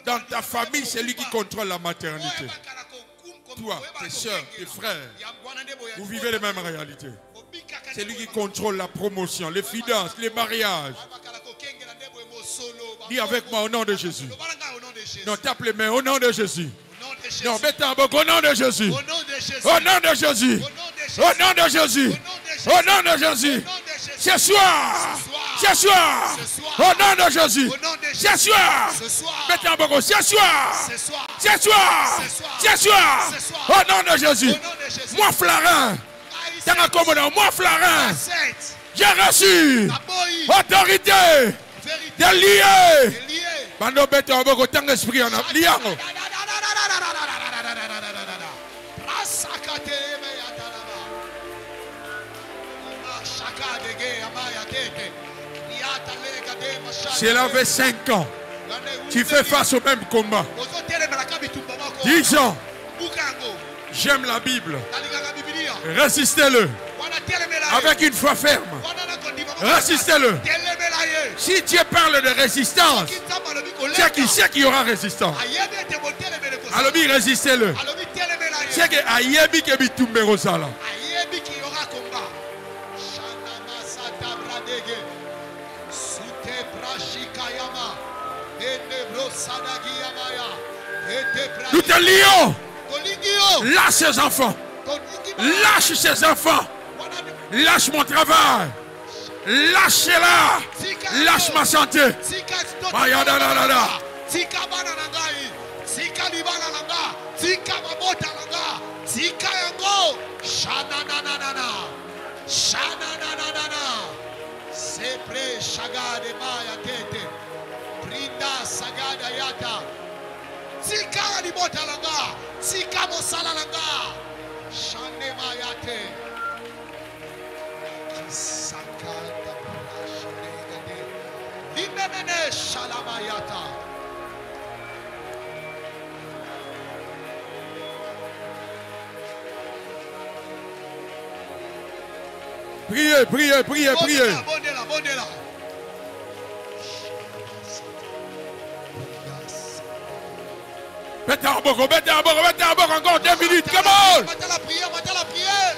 Dans ta famille, c'est lui qui contrôle la maternité. Toi, tes soeurs, tes frères, vous vivez les mêmes réalités. C'est lui qui contrôle la promotion, les finances, les mariages. Dis avec moi au nom de Jésus. Non, tape les mains au nom de Jésus. Non, mets ta bouche au nom de Jésus. Au nom de Jésus. Au nom de Jésus. Au Au nom de Jésus. Ce soir. Ce soir. Au nom de Jésus. Ce soir. Mettez en beaucoup. Ce soir. Ce soir. Ce soir. Au nom de Jésus. Moi, Flarin. Moi, Flarin. J'ai reçu autorité de lier. Bando bête en beaucoup. Tant d'esprit en a lié. S'il avait 5 ans, tu fais face au même combat. 10 ans, j'aime la Bible. Résistez-le. Avec une foi ferme. Résistez-le. Si Dieu parle de résistance, c'est qu'il sait qu'il y aura résistance. Alors, résistez-le. C'est que Ayebi kebi tumbero sala. Nous te lions. Lâche ses enfants. Lâche ses enfants. Lâche mon travail. Lâche-la. Lâche ma santé. Sepre shagade maya tete Brinda sagada yata Tika ni bota langa Tika mosala langa Shane mayate Kisakada Shane Limene shalamayata. Priez, priez, priez, priez. Mettez en bord, encore 2 minutes, come on! Mettez la prière, mettez la prière!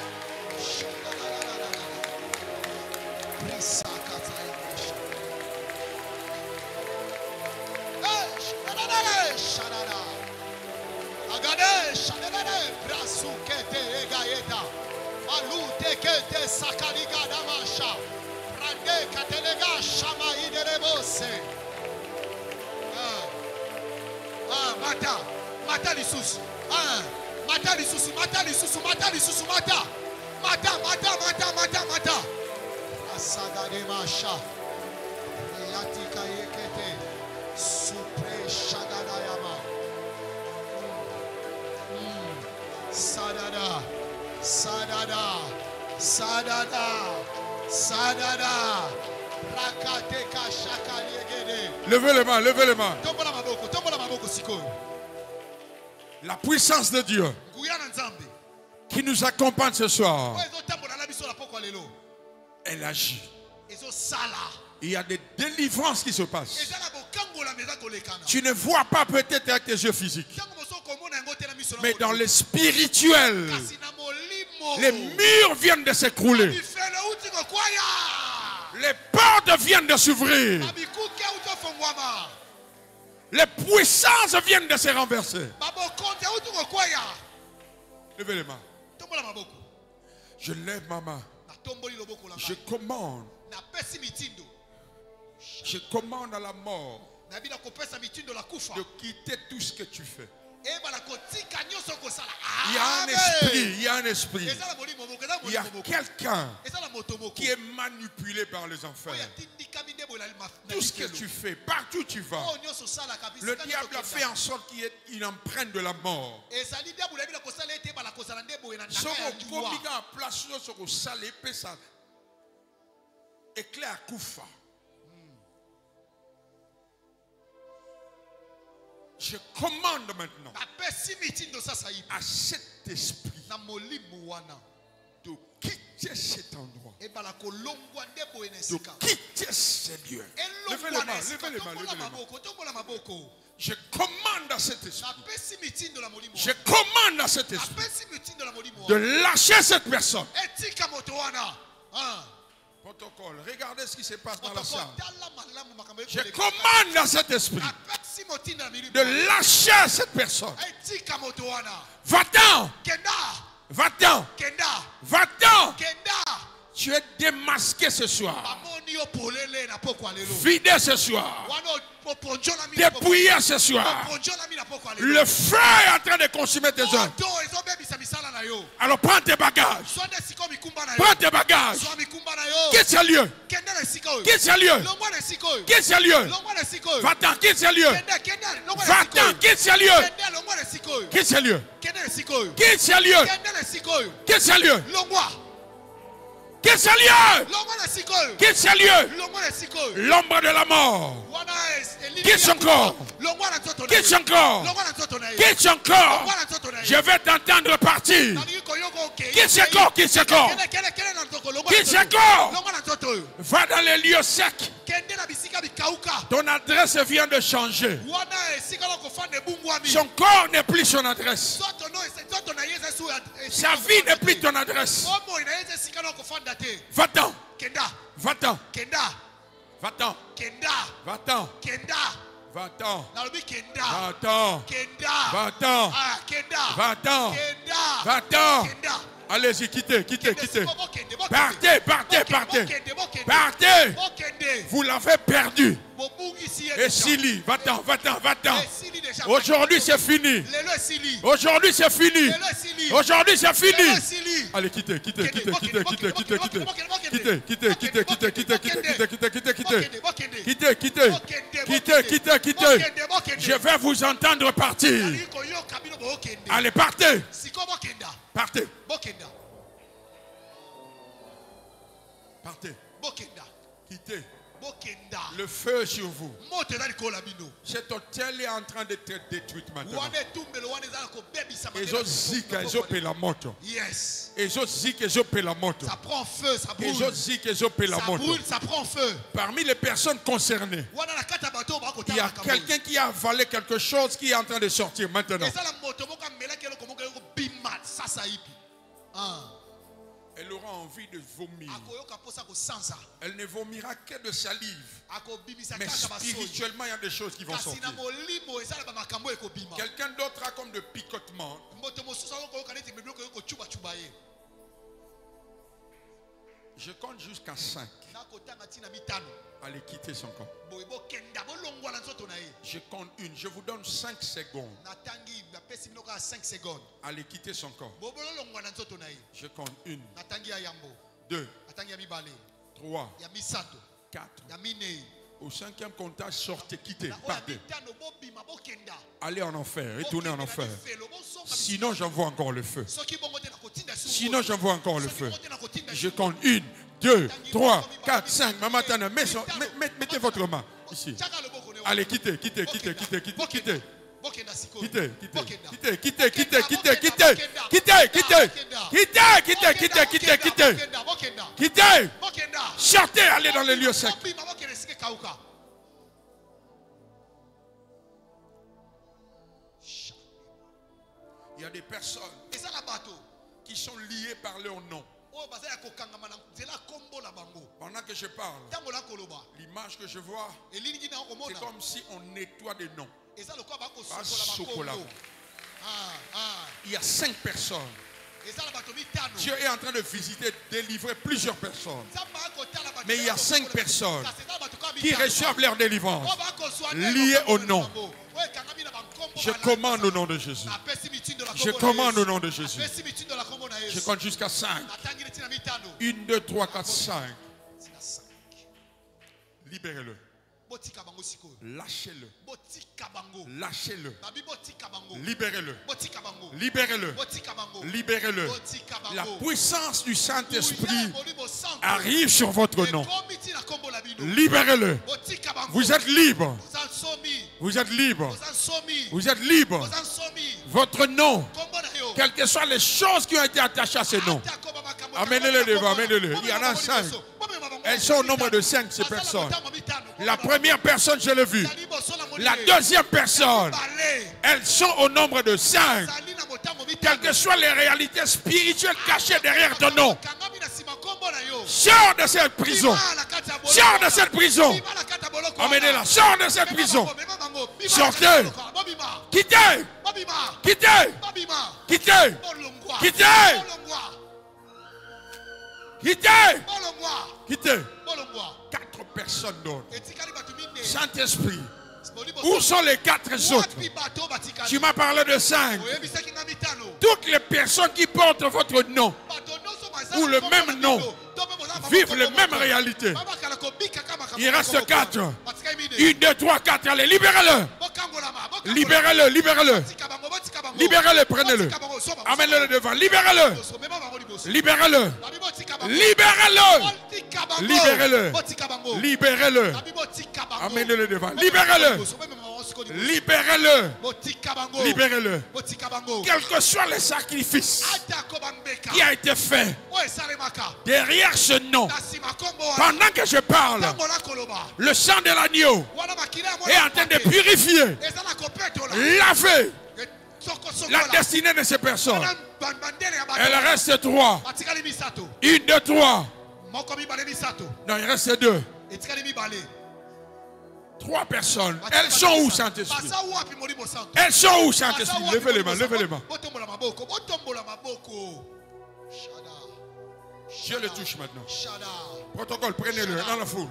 Mata lisusu. Mata lisusu, mata lisusu, mata lisusu, mata. Mata. Asaga de masha. Yatika yekete. Supre shagada yama. Sadada. Rakateka shaka yegede. Levez les mains. La puissance de Dieu qui nous accompagne ce soir, elle agit. Il y a des délivrances qui se passent. Tu ne vois pas peut-être avec tes yeux physiques, mais dans le spirituel, les murs viennent de s'écrouler. Les portes viennent de s'ouvrir. Les puissances viennent de se renverser. Levez les mains. Je lève ma main. Je commande. Je commande à la mort de quitter tout ce que tu fais. Il y a un esprit. Il y a quelqu'un qui est manipulé par les enfers. Tout ce que tu fais, partout où tu vas, le diable a fait en sorte qu'il y ait une empreinte de la mort. Je commande maintenant à cet esprit de quitter cet endroit, de quitter ces lieux. Levez les mains. Je commande à cet esprit. Je commande à cet esprit de lâcher cette personne. Protocole, regardez ce qui se passe dans la salle. Je commande à cet esprit de lâcher cette personne. Va-t'en. Va-t'en. Va-t'en. Tu es démasqué ce soir. Vidé ce soir. Dépouillé ce soir. Le feu est en train de consumer tes œuvres. Alors prends tes bagages. Prends tes bagages. Quitte ce lieu. Quitte ce lieu. Quitte ce lieu. Va-t'en, quitte ce lieu. Va-t'en, quitte ce lieu. Quitte ce lieu. Quitte ce lieu. Quitte ce lieu. Quitte ce lieu. Quitte ce lieu. L'ombre de la mort. Quitte son corps. Quitte son corps. Quitte son corps. Je vais t'entendre partir. Quitte ce corps. Quitte ce corps. Quitte ce corps. Va dans les lieux secs. Ton adresse vient de changer. Son corps n'est plus son adresse. Sa vie n'est plus ton adresse. Va-t'en. Va-t'en. Va-t'en. Va-t'en. Va-t'en. Va-t'en. Va-t'en. Va-t'en. Va-t'en. Allez-y, quittez, quittez, quittez. Partez, partez, partez. Partez. Vous l'avez perdu. Et Sili, va-t'en, va-t'en, va-t'en. Aujourd'hui c'est fini. Aujourd'hui c'est fini. Aujourd'hui c'est fini. Allez, quittez, quittez, quittez, quittez, quittez, quittez, quittez. Quittez, quittez, quittez, quittez, quittez, quittez, quittez, quittez, quittez. Quittez, quittez. Quittez, quittez, quittez. Je vais vous entendre partir. Allez, partez. Partez. Partez. Quittez. Le feu sur vous. Cet hôtel est en train d'être détruit maintenant. Les autres zik, les autres la moto. Les autres zik, les autres la moto. Ça prend feu, ça brûle. Les autres zik, les autres la moto. Ça brûle, ça prend feu. Parmi les personnes concernées, il y a quelqu'un qui a avalé quelque chose qui est en train de sortir maintenant. Elle aura envie de vomir. Elle ne vomira que de salive. Mais spirituellement, il y a des choses qui vont sortir. Quelqu'un d'autre a comme de picotement. Je compte jusqu'à 5. Allez, quitter son corps. Je compte une. Je vous donne 5 secondes. Allez, quitter son corps. Je compte 1, 2, 3, 4. Au 5e comptage, sortez, quittez, partez. Allez en enfer, retournez en enfer. Sinon, j'envoie encore le feu. Sinon, j'envoie encore le feu. Je compte 1, 2, 3, 4, 5. Maman Tana, mettez votre main ici. Allez, quittez, quittez, quittez, quittez, quittez, quittez. Quittez, quittez, quittez, quittez, quittez, quittez, quittez, quittez, quittez, quittez, quittez, quittez, quittez, quittez, sortez, allez dans les lieux secs. Il y a des personnes qui sont liées par leur nom. Pendant que je parle, l'image que je vois, c'est comme si on nettoie des noms. Il y a 5 personnes. Dieu est en train de visiter, délivrer plusieurs personnes. Mais il y a 5 personnes qui reçoivent leur délivrance liées au nom. Je commande au nom de Jésus. Je commande au nom de Jésus. Je compte jusqu'à 5. 1, 2, 3, 4, 5. Libérez-le. Lâchez-le. Lâchez-le. Libérez-le. Libérez-le. Libérez-le. La puissance du Saint-Esprit arrive sur votre nom. Libérez-le. Vous êtes libre. Vous êtes libre. Vous êtes libre. Votre nom, quelles que soient les choses qui ont été attachées à ce nom, amenez-les devant, amenez-les. Il y en a 5. Elles sont au nombre de 5, ces personnes. La première personne, je l'ai vue. La deuxième personne, elles sont au nombre de 5. Quelles que soient les réalités spirituelles cachées derrière ton nom, sors de cette prison. Sors de cette prison. Amenez-la. Sors de cette prison. Sortez. Quittez. Quittez. Quittez. Quittez. Quittez. Quittez. 4 personnes d'autres. Saint-Esprit, où sont les 4 autres? Tu m'as parlé de 5. Toutes les personnes qui portent votre nom ou le même nom vivent les mêmes réalités. Il reste 4. 1, 2, 3, 4. Allez, libérez-le. Libérez-le, libérez-le. Libérez-le, prenez-le. Amenez-le devant. Libérez-le. Libérez-le. Libérez-le. Libérez-le. Libérez-le. Amenez-le devant. Libérez-le. Libérez-le. Libérez-le. Quel que soit le sacrifice qui a été fait derrière ce nom, pendant que je parle, le sang de l'agneau est en train de purifier, laver la destinée de ces personnes. Elle reste 3. 1, 2, 3. Non, il reste 2. 3 personnes. Elles sont où, Saint-Esprit? Elles sont où, Saint-Esprit? Levez les mains, levez les mains. Dieu le touche maintenant. Protocole, prenez-le dans la foule.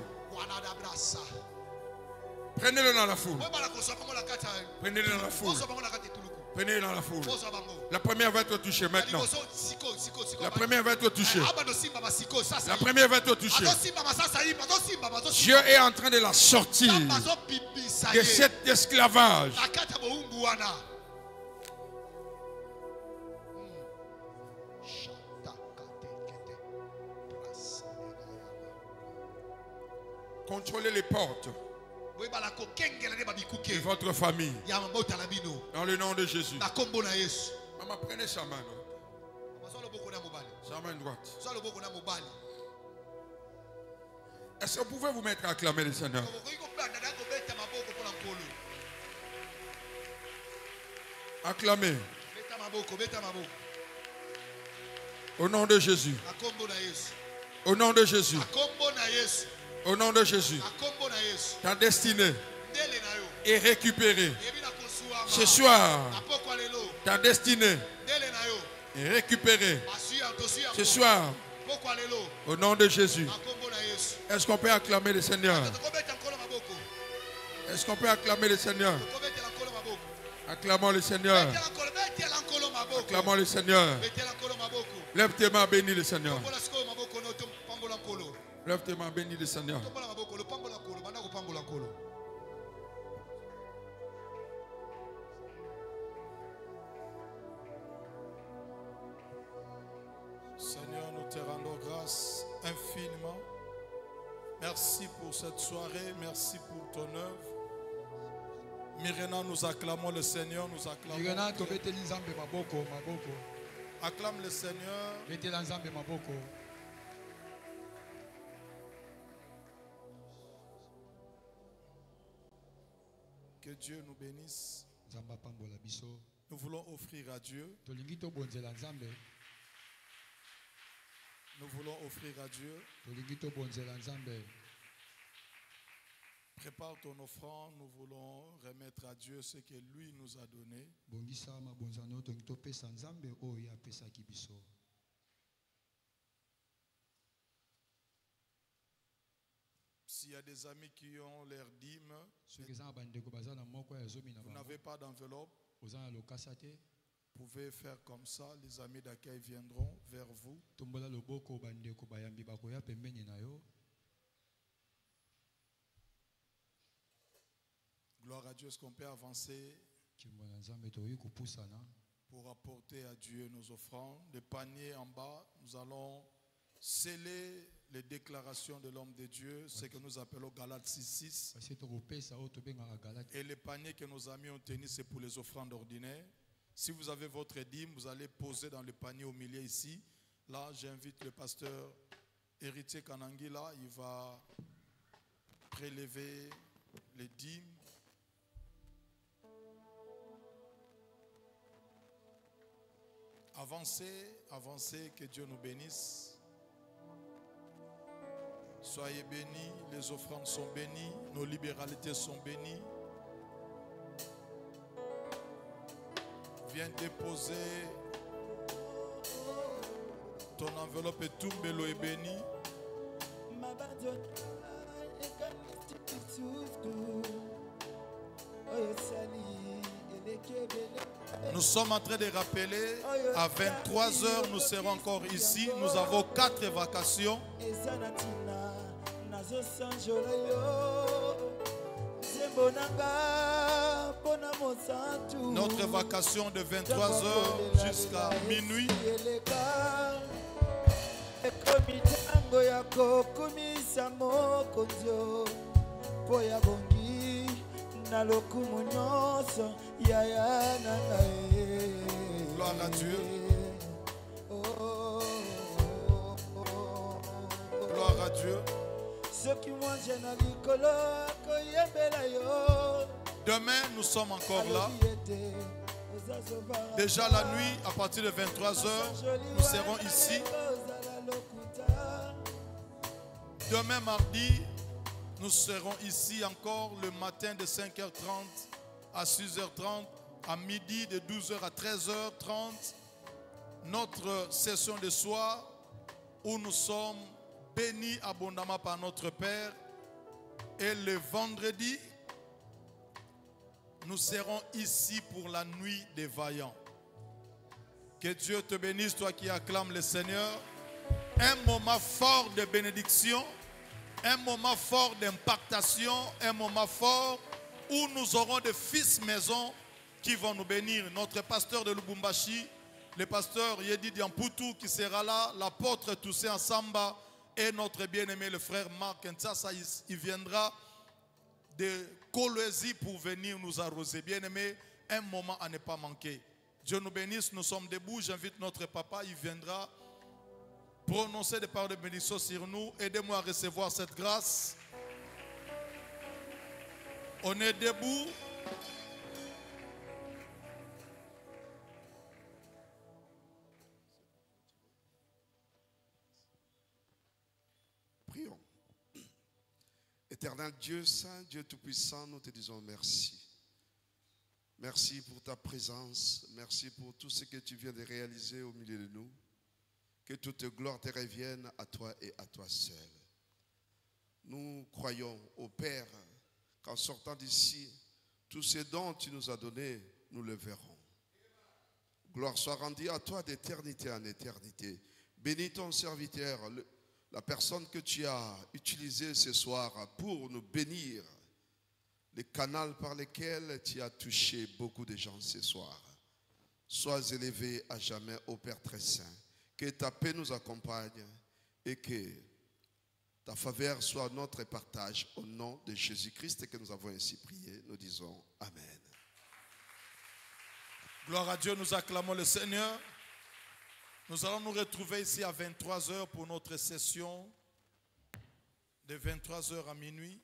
Prenez-le dans la foule. Prenez-le dans la foule. Prenez-le dans la foule. La première va être touchée maintenant. La première va être touchée. La première va être touchée. Dieu est en train de la sortir de cet esclavage. Contrôlez les portes de votre famille. Dans le nom de Jésus. Maman, prenez sa main. Sa main droite. Est-ce que vous pouvez vous mettre à acclamer le Seigneur? Acclamez. Au nom de Jésus. Au nom de Jésus. Au nom de Jésus. Ta destinée est récupérée. Ce soir, ta destinée est récupérée. Ce soir, au nom de Jésus. Est-ce qu'on peut acclamer le Seigneur? Est-ce qu'on peut acclamer le Seigneur? Acclamons le Seigneur. Acclamons le Seigneur. Lève tes mains, bénis le Seigneur. Lève tes mains, bénis le Seigneur. Seigneur, nous te rendons grâce infiniment. Merci pour cette soirée, merci pour ton œuvre. Mirena, nous acclamons le Seigneur, nous acclamons. Acclame le Seigneur. Que Dieu nous bénisse. Nous voulons offrir à Dieu. Nous voulons offrir à Dieu. Prépare ton offrande. Nous voulons remettre à Dieu ce que lui nous a donné. S'il y a des amis qui ont leur dîme, vous n'avez pas d'enveloppe, vous pouvez faire comme ça. Les amis d'accueil viendront vers vous. Gloire à Dieu. Est-ce qu'on peut avancer pour apporter à Dieu nos offrandes? Les paniers en bas, nous allons sceller les déclarations de l'homme de Dieu, ce que nous appelons Galates 6.6. Et les paniers que nos amis ont tenus, c'est pour les offrandes ordinaires. Si vous avez votre dîme, vous allez poser dans le panier au milieu ici. Là, j'invite le pasteur Héritier Kanangi, là, il va prélever les dîmes. Avancez, avancez, que Dieu nous bénisse. Soyez bénis, les offrandes sont bénies, nos libéralités sont bénies. Viens déposer ton enveloppe et tout mbelo est béni. Nous sommes en train de rappeler, à 23h, nous serons encore ici. Nous avons 4 vacations. Notre vacation de 23h jusqu'à minuit. Gloire à Dieu. Gloire à Dieu. Demain, nous sommes encore là. Déjà la nuit, à partir de 23h, nous serons ici. Demain, mardi, nous serons ici encore le matin de 5h30 à 6h30, à midi de 12h à 13h30. Notre session de soir où nous sommes bénis abondamment par notre Père. Et le vendredi, nous serons ici pour la nuit des vaillants. Que Dieu te bénisse, toi qui acclames le Seigneur. Un moment fort de bénédiction, un moment fort d'impactation, un moment fort où nous aurons des fils maison qui vont nous bénir. Notre pasteur de Lubumbashi, le pasteur Yedi Diamputu qui sera là, l'apôtre Toussaint Samba et notre bien-aimé le frère Marc Ntsasa, il viendra de Kolwezi pour venir nous arroser. Bien-aimé, un moment à ne pas manquer. Dieu nous bénisse, nous sommes debout. J'invite notre papa, il viendra prononcer des paroles de bénédiction sur nous. Aidez-moi à recevoir cette grâce. On est debout. Prions. Éternel Dieu Saint, Dieu Tout-Puissant, nous te disons merci. Merci pour ta présence. Merci pour tout ce que tu viens de réaliser au milieu de nous. Que toute gloire te revienne à toi et à toi seul. Nous croyons au Père qu'en sortant d'ici, tout ce dont tu nous as donné, nous le verrons. Gloire soit rendue à toi d'éternité en éternité. Bénis ton serviteur, la personne que tu as utilisée ce soir pour nous bénir, les canaux par lesquels tu as touché beaucoup de gens ce soir. Sois élevé à jamais au Père très saint. Que ta paix nous accompagne et que ta faveur soit notre partage. Au nom de Jésus-Christ que nous avons ainsi prié, nous disons Amen. Gloire à Dieu, nous acclamons le Seigneur. Nous allons nous retrouver ici à 23h pour notre session de 23h à minuit.